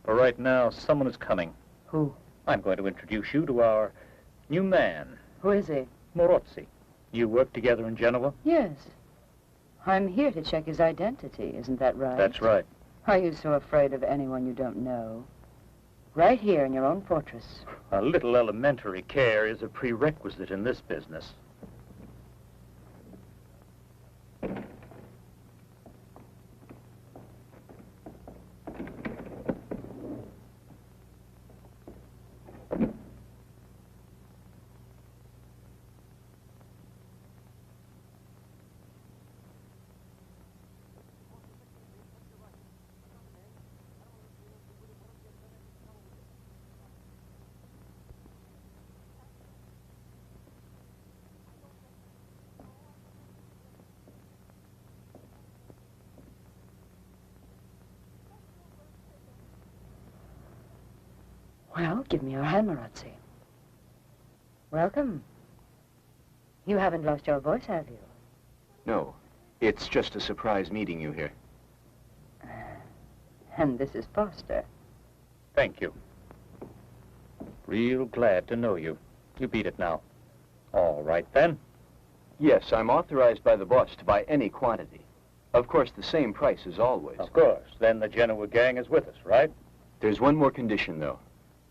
But right now, someone is coming. Who? I'm going to introduce you to our new man. Who is he? Morozzi. You work together in Genoa? Yes. I'm here to check his identity, isn't that right? That's right. Are you so afraid of anyone you don't know? Right here in your own fortress. A little elementary care is a prerequisite in this business. Well, give me your hand, Marzi. Welcome. You haven't lost your voice, have you? No. It's just a surprise meeting you here. And this is Foster. Thank you. Real glad to know you. You beat it now. All right, then. Yes, I'm authorized by the boss to buy any quantity. Of course, the same price as always. Of course. Then the Genoa gang is with us, right? There's one more condition, though.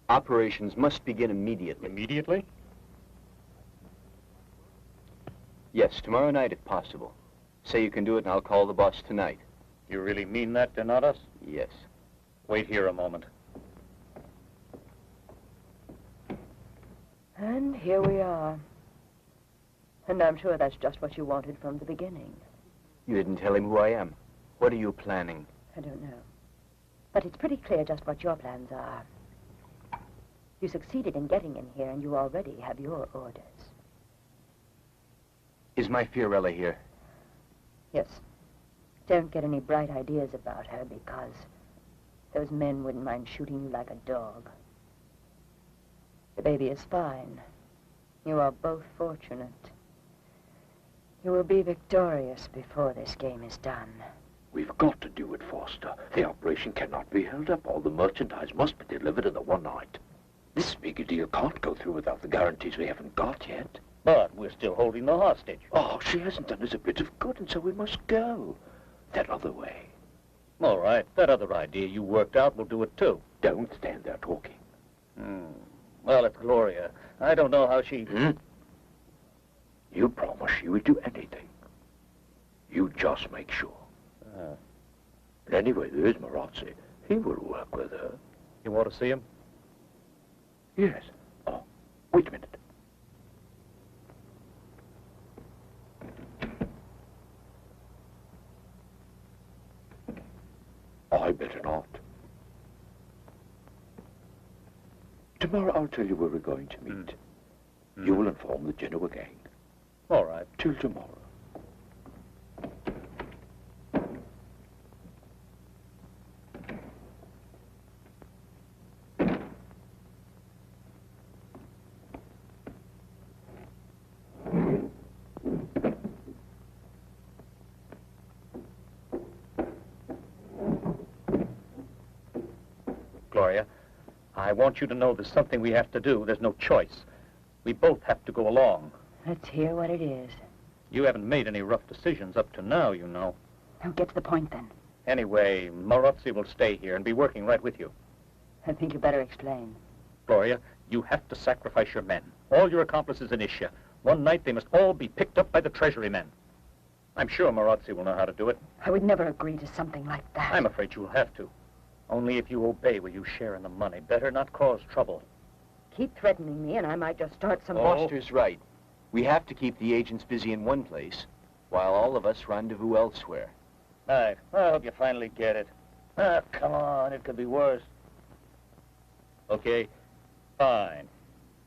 Operations must begin immediately. Immediately? Yes, tomorrow night if possible. Say you can do it and I'll call the boss tonight. You really mean that, Donatus? Yes. Wait here a moment. And here we are. And I'm sure that's just what you wanted from the beginning. You didn't tell him who I am. What are you planning? I don't know. But it's pretty clear just what your plans are. You succeeded in getting in here, and you already have your orders. Is my Fiorella here? Yes. Don't get any bright ideas about her, because those men wouldn't mind shooting you like a dog. The baby is fine. You are both fortunate. You will be victorious before this game is done. We've got to do it, Foster. The operation cannot be held up. All the merchandise must be delivered in the one night. This big deal can't go through without the guarantees we haven't got yet. But we're still holding the hostage. Oh, she hasn't done us a bit of good, and so we must go. That other way. All right. That other idea you worked out will do it, too. Don't stand there talking. Well, it's Gloria. I don't know how she... You promised you would do anything. You just make sure. But anyway, there's Marzi. He will work with her. You want to see him? Yes. Oh, wait a minute. I better not. Tomorrow I'll tell you where we're going to meet. You will inform the Genoa gang. All right. Till tomorrow. Gloria, I want you to know there's something we have to do. There's no choice. We both have to go along. Let's hear what it is. You haven't made any rough decisions up to now, you know. Now get to the point, then. Anyway, Marzi will stay here and be working right with you. I think you better explain. Gloria, you have to sacrifice your men. All your accomplices in Ischia. One night they must all be picked up by the Treasury men. I'm sure Marzi will know how to do it. I would never agree to something like that. I'm afraid you'll have to. Only if you obey will you share in the money. Better not cause trouble. Keep threatening me and I might just start some... Foster's right. We have to keep the agents busy in one place, while all of us rendezvous elsewhere. All right. I hope you finally get it. Ah, come on. It could be worse. Okay. Fine.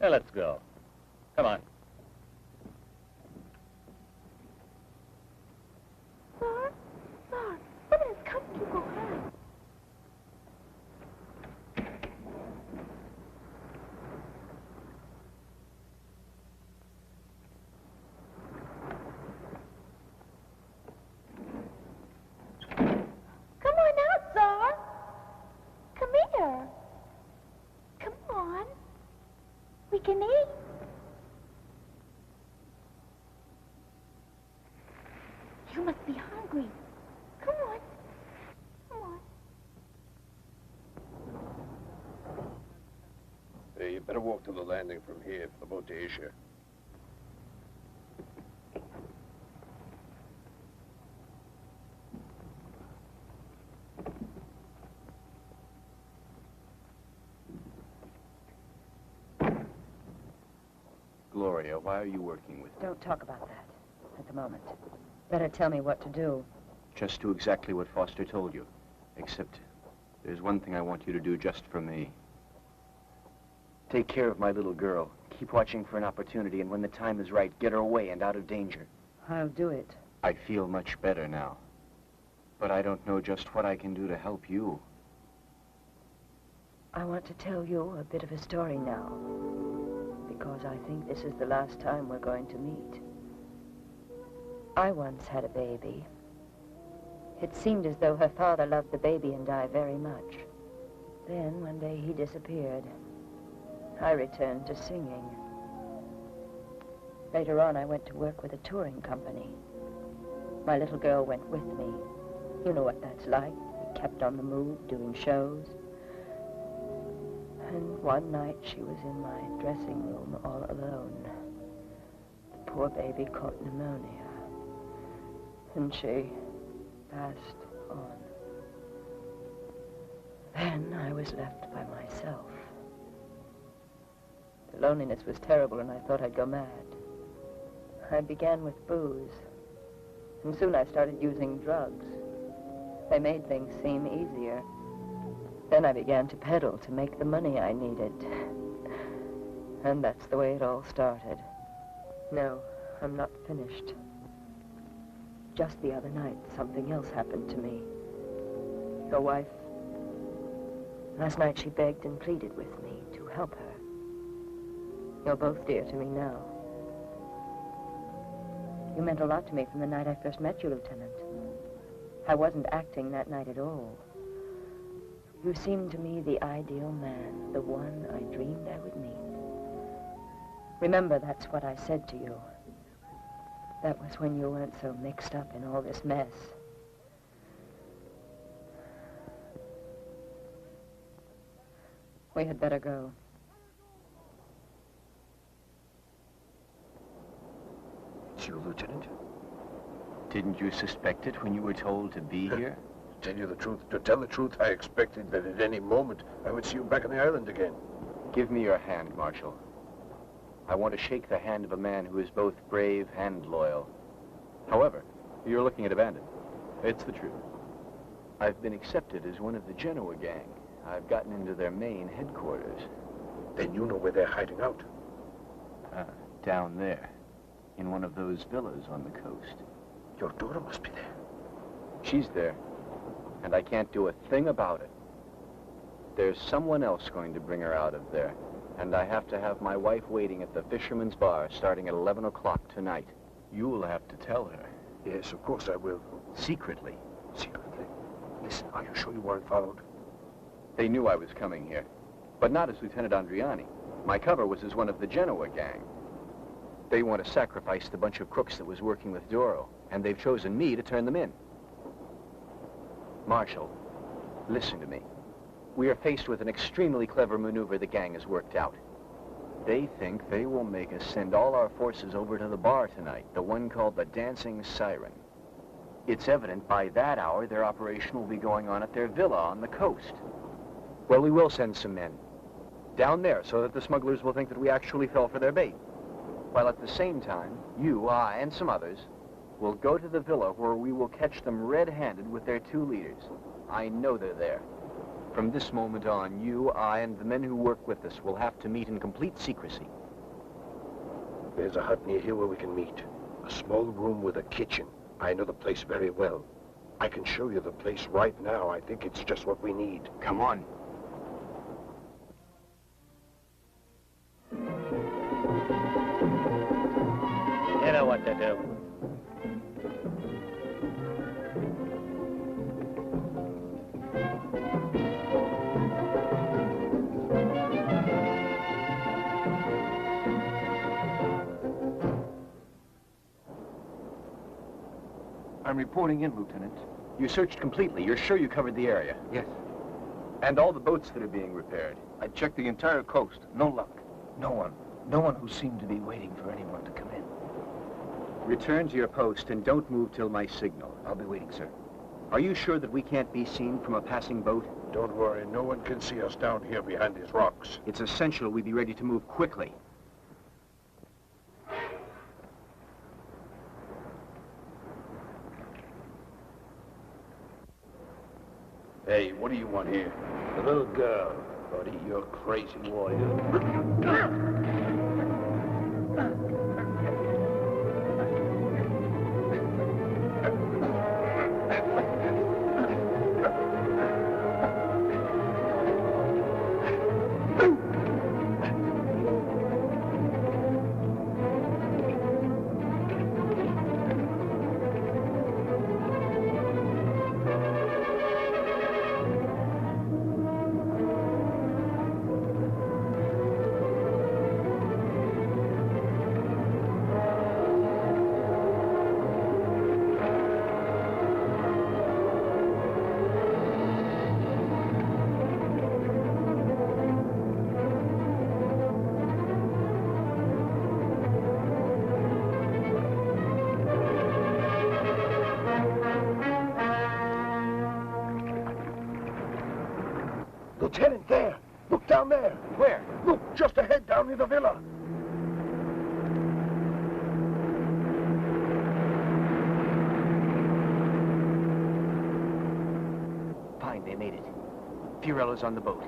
Now let's go. Come on. Sir? Sir, someone is coming to go home. Come on out, Sir. Come here. Come on. We can eat. You must be hungry. Come on. Come on. Hey, you better walk to the landing from here for the boat to Asia. Gloria, why are you working with me? Don't talk about that at the moment. Better tell me what to do. Just do exactly what Foster told you. Except there's one thing I want you to do just for me. Take care of my little girl. Keep watching for an opportunity, and when the time is right, get her away and out of danger. I'll do it. I feel much better now. But I don't know just what I can do to help you. I want to tell you a bit of a story now, because I think this is the last time we're going to meet. I once had a baby. It seemed as though her father loved the baby and I very much. Then, one day, he disappeared. I returned to singing. Later on, I went to work with a touring company. My little girl went with me. You know what that's like. We kept on the move, doing shows. And one night, she was in my dressing room all alone. The poor baby caught pneumonia. And she passed on. Then I was left by myself. The loneliness was terrible, and I thought I'd go mad. I began with booze, and soon I started using drugs. They made things seem easier. Then I began to peddle to make the money I needed. And that's the way it all started. No, I'm not finished. Just the other night, something else happened to me. Your wife, last night she begged and pleaded with me to help her. You're both dear to me now. You meant a lot to me from the night I first met you, Lieutenant. I wasn't acting that night at all. You seemed to me the ideal man, the one I dreamed I would meet. Remember, that's what I said to you. That was when you weren't so mixed up in all this mess. We had better go. It's you, Lieutenant? Didn't you suspect it when you were told to be here? To tell the truth, I expected that at any moment I would see you back on the island again. Give me your hand, Marshal. I want to shake the hand of a man who is both brave and loyal. However, you're looking at a bandit. It's the truth. I've been accepted as one of the Genoa gang. I've gotten into their main headquarters. Then you know where they're hiding out. Down there, in one of those villas on the coast. Your daughter must be there. She's there, and I can't do a thing about it. There's someone else going to bring her out of there, and I have to have my wife waiting at the Fisherman's Bar starting at 11 o'clock tonight. You'll have to tell her. Yes, of course I will. Secretly. Secretly? Listen, are you sure you weren't followed? They knew I was coming here, but not as Lieutenant Andriani. My cover was as one of the Genoa gang. They want to sacrifice the bunch of crooks that was working with Doro, and they've chosen me to turn them in. Marshal, listen to me. We are faced with an extremely clever maneuver the gang has worked out. They think they will make us send all our forces over to the bar tonight, the one called the Dancing Siren. It's evident by that hour their operation will be going on at their villa on the coast. Well, we will send some men down there so that the smugglers will think that we actually fell for their bait. While at the same time, you, I, and some others will go to the villa where we will catch them red-handed with their two leaders. I know they're there. From this moment on, you, I, and the men who work with us will have to meet in complete secrecy. There's a hut near here where we can meet. A small room with a kitchen. I know the place very well. I can show you the place right now. I think it's just what we need. Come on. You know what to do. I'm reporting in, Lieutenant. You searched completely. You're sure you covered the area? Yes. And all the boats that are being repaired? I checked the entire coast. No luck. No one who seemed to be waiting for anyone to come in. Return to your post and don't move till my signal. I'll be waiting, sir. Are you sure that we can't be seen from a passing boat? Don't worry. No one can see us down here behind these rocks. It's essential we be ready to move quickly. Hey, what do you want here? The little girl. Buddy, you're crazy warrior. Lieutenant, there! Look down there! Where? Look, just ahead, down near the villa. Fine, they made it. Fiorello's on the boat.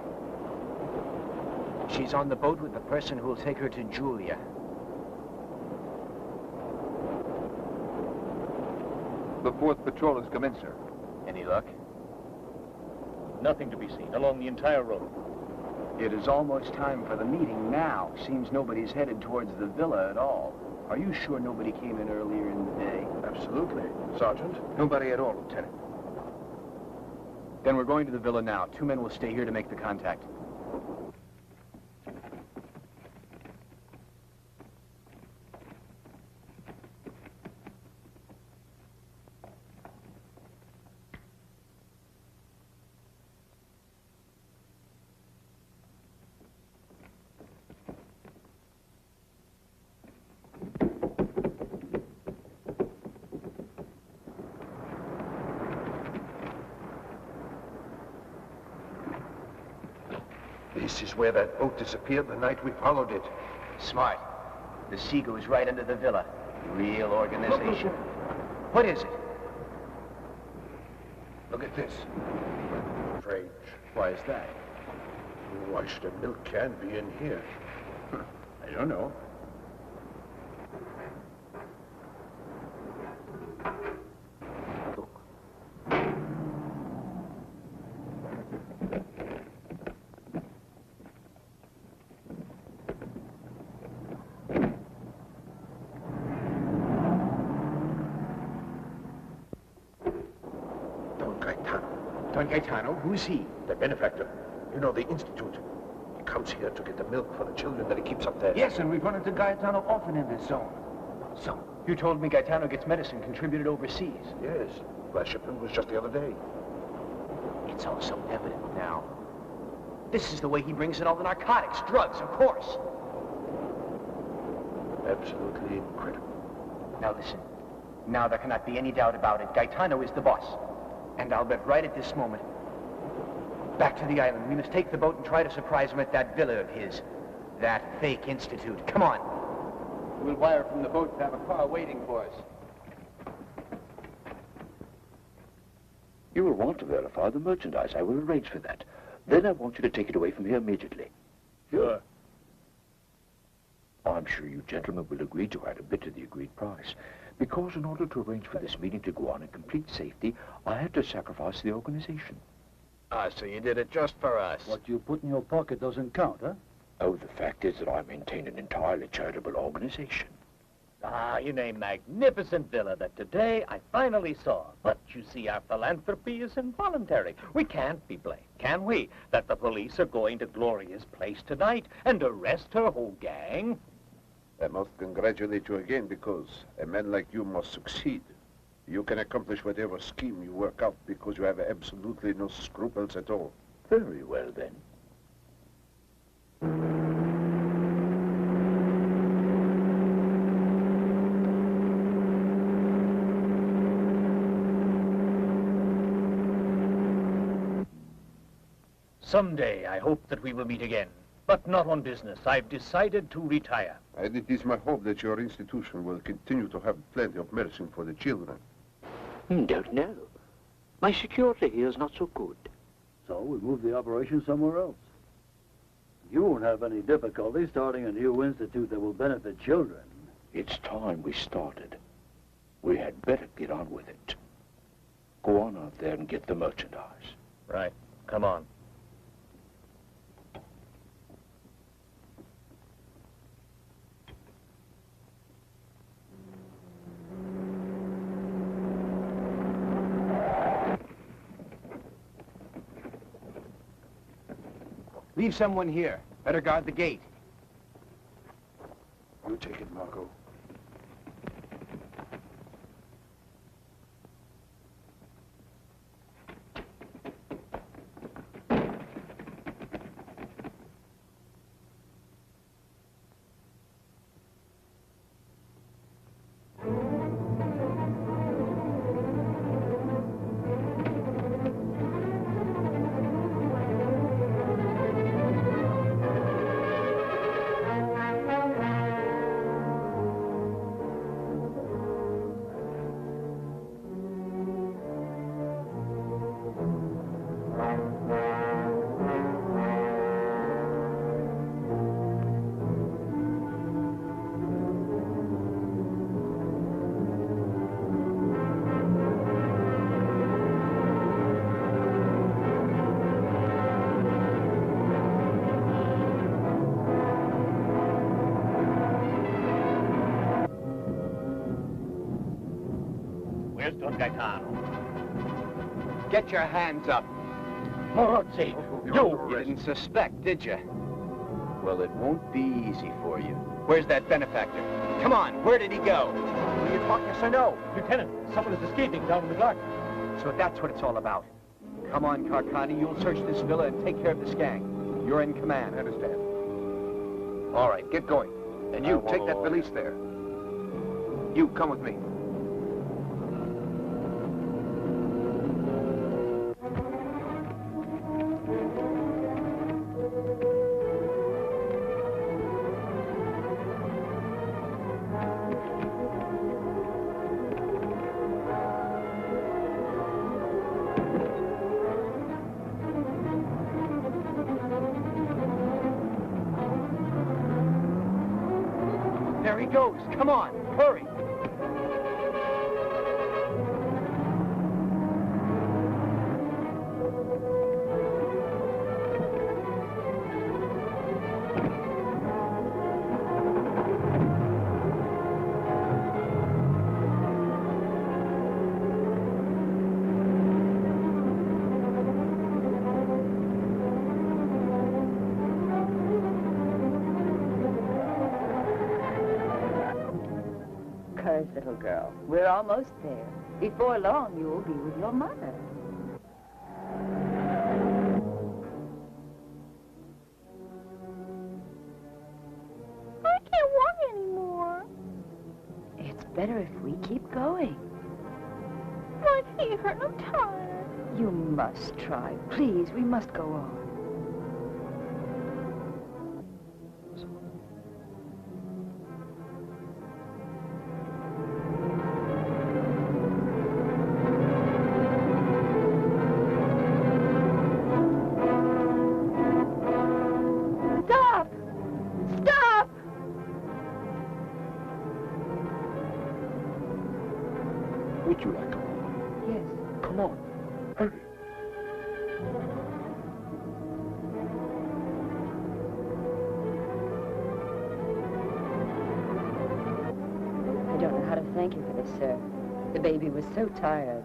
She's on the boat with the person who will take her to Julia. The 4th patrol has come in, sir. Any luck? Nothing to be seen along the entire road. It is almost time for the meeting now. Seems nobody's headed towards the villa at all. Are you sure nobody came in earlier in the day? Absolutely, Sergeant. Nobody at all, Lieutenant. Then we're going to the villa now. 2 men will stay here to make the contact. This is where that boat disappeared the night we followed it. Smart. The sea goes right under the villa. Real organization. What is it? Look at this. Strange. Why is that? Why should a milk can be in here? I don't know. Don Gaetano, who's he? The benefactor. You know, the Institute. He comes here to get the milk for the children that he keeps up there. Yes, and we've run into Gaetano often in this zone. So, you told me Gaetano gets medicine contributed overseas. Yes. Last shipment was just the other day. It's all so evident now. This is the way he brings in all the narcotics, drugs, of course. Absolutely incredible. Now listen. Now there cannot be any doubt about it. Gaetano is the boss. And I'll bet right at this moment. Back to the island. We must take the boat and try to surprise him at that villa of his. That fake institute. Come on. We'll wire from the boat to have a car waiting for us. You will want to verify the merchandise. I will arrange for that. Then I want you to take it away from here immediately. Sure. I'm sure you gentlemen will agree to add a bit to the agreed price. Because in order to arrange for this meeting to go on in complete safety, I had to sacrifice the organization. Ah, so you did it just for us. What you put in your pocket doesn't count, huh? Oh, the fact is that I maintain an entirely charitable organization. Ah, in a magnificent villa that today I finally saw. But you see, our philanthropy is involuntary. We can't be blamed, can we? That the police are going to Gloria's place tonight and arrest her whole gang. I must congratulate you again because a man like you must succeed. You can accomplish whatever scheme you work out because you have absolutely no scruples at all. Very well, then. Someday, I hope that we will meet again. But not on business. I've decided to retire. And it is my hope that your institution will continue to have plenty of medicine for the children. Don't know. My security here is not so good. So we move the operation somewhere else. You won't have any difficulty starting a new institute that will benefit children. It's time we started. We had better get on with it. Go on out there and get the merchandise. Right. Come on. Leave someone here. Better guard the gate. You take it, Marco. Gaetano. Get your hands up. Marzi, You didn't suspect, did you? Well, it won't be easy for you. Where's that benefactor? Come on, where did he go? Will you talk yes or no? Lieutenant, someone is escaping down in the garden. So that's what it's all about. Come on, Carcani, you'll search this villa and take care of this gang. You're in command. I understand. All right, get going. And you, take that valise there. You, come with me. There he goes. Come on, hurry. Courage, little girl. We're almost there. Before long, you'll be with your mother. I can't walk anymore. It's better if we keep going. My feet hurt. I'm tired. You must try. Please, we must go on. Stop! Stop! Would you like to walk? Yes. Come on. Hurry. I don't know how to thank you for this, sir. The baby was so tired.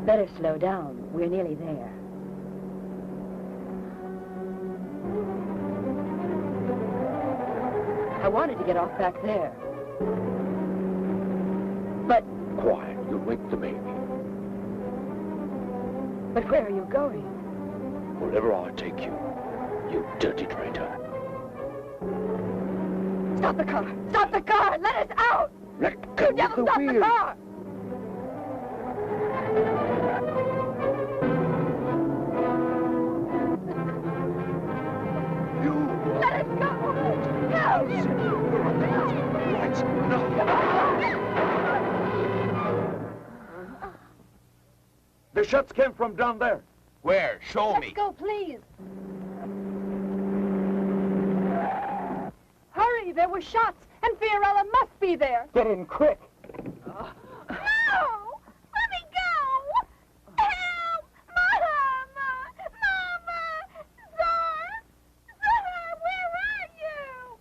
Better slow down. We're nearly there. I wanted to get off back there. But Quiet. You'll wake the baby. where are you going? Wherever I take you, you dirty traitor. Stop the car! Stop the car! Let us out! Let go You of devil, the stop the wheel. car! Let us go! Help! Right. No. The shots came from down there. Where? Show me. Let's go, please! Hurry! There were shots, and Fiorella must be there! Get in quick. No! Let me go! Help! Mama! Mama! Czar! Czar, where are you?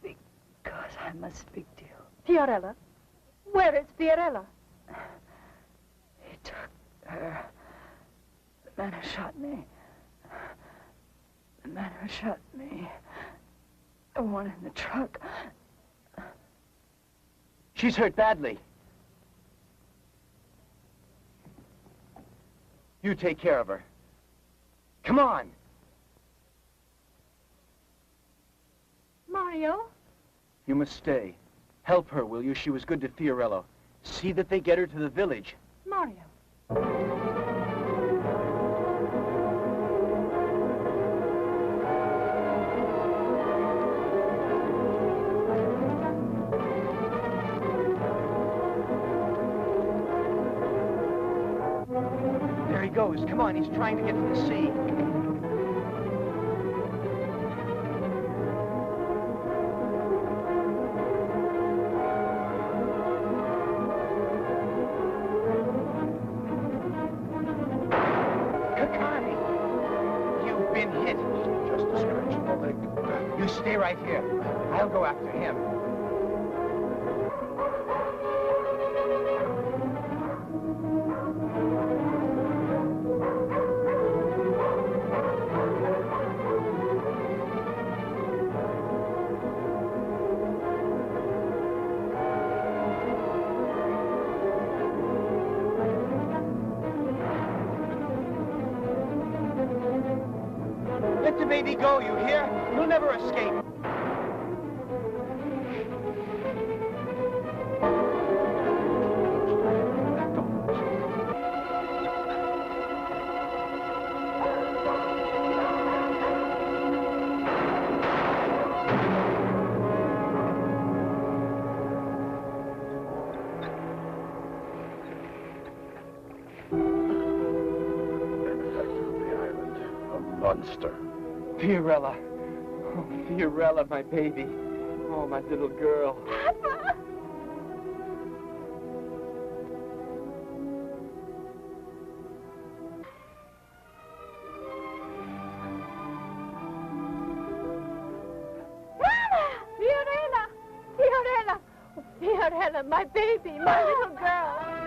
Because I must speak to you. Fiorella? Where is Fiorella? He took her. The man who shot me. The man who shot me. The one in the truck. She's hurt badly. You take care of her. Come on. Mario? You must stay. Help her, will you? She was good to Fiorello. See that they get her to the village. Mario. goes. Come on, he's trying to get to the sea. You've been hit. Just a scratch on the leg. You stay right here. I'll go after him. Let the baby go, you hear? You'll never escape. Monster. Fiorella. Oh, Fiorella, my baby. Oh, my little girl. Papa! Fiorella! Fiorella! Fiorella, my baby, my little girl.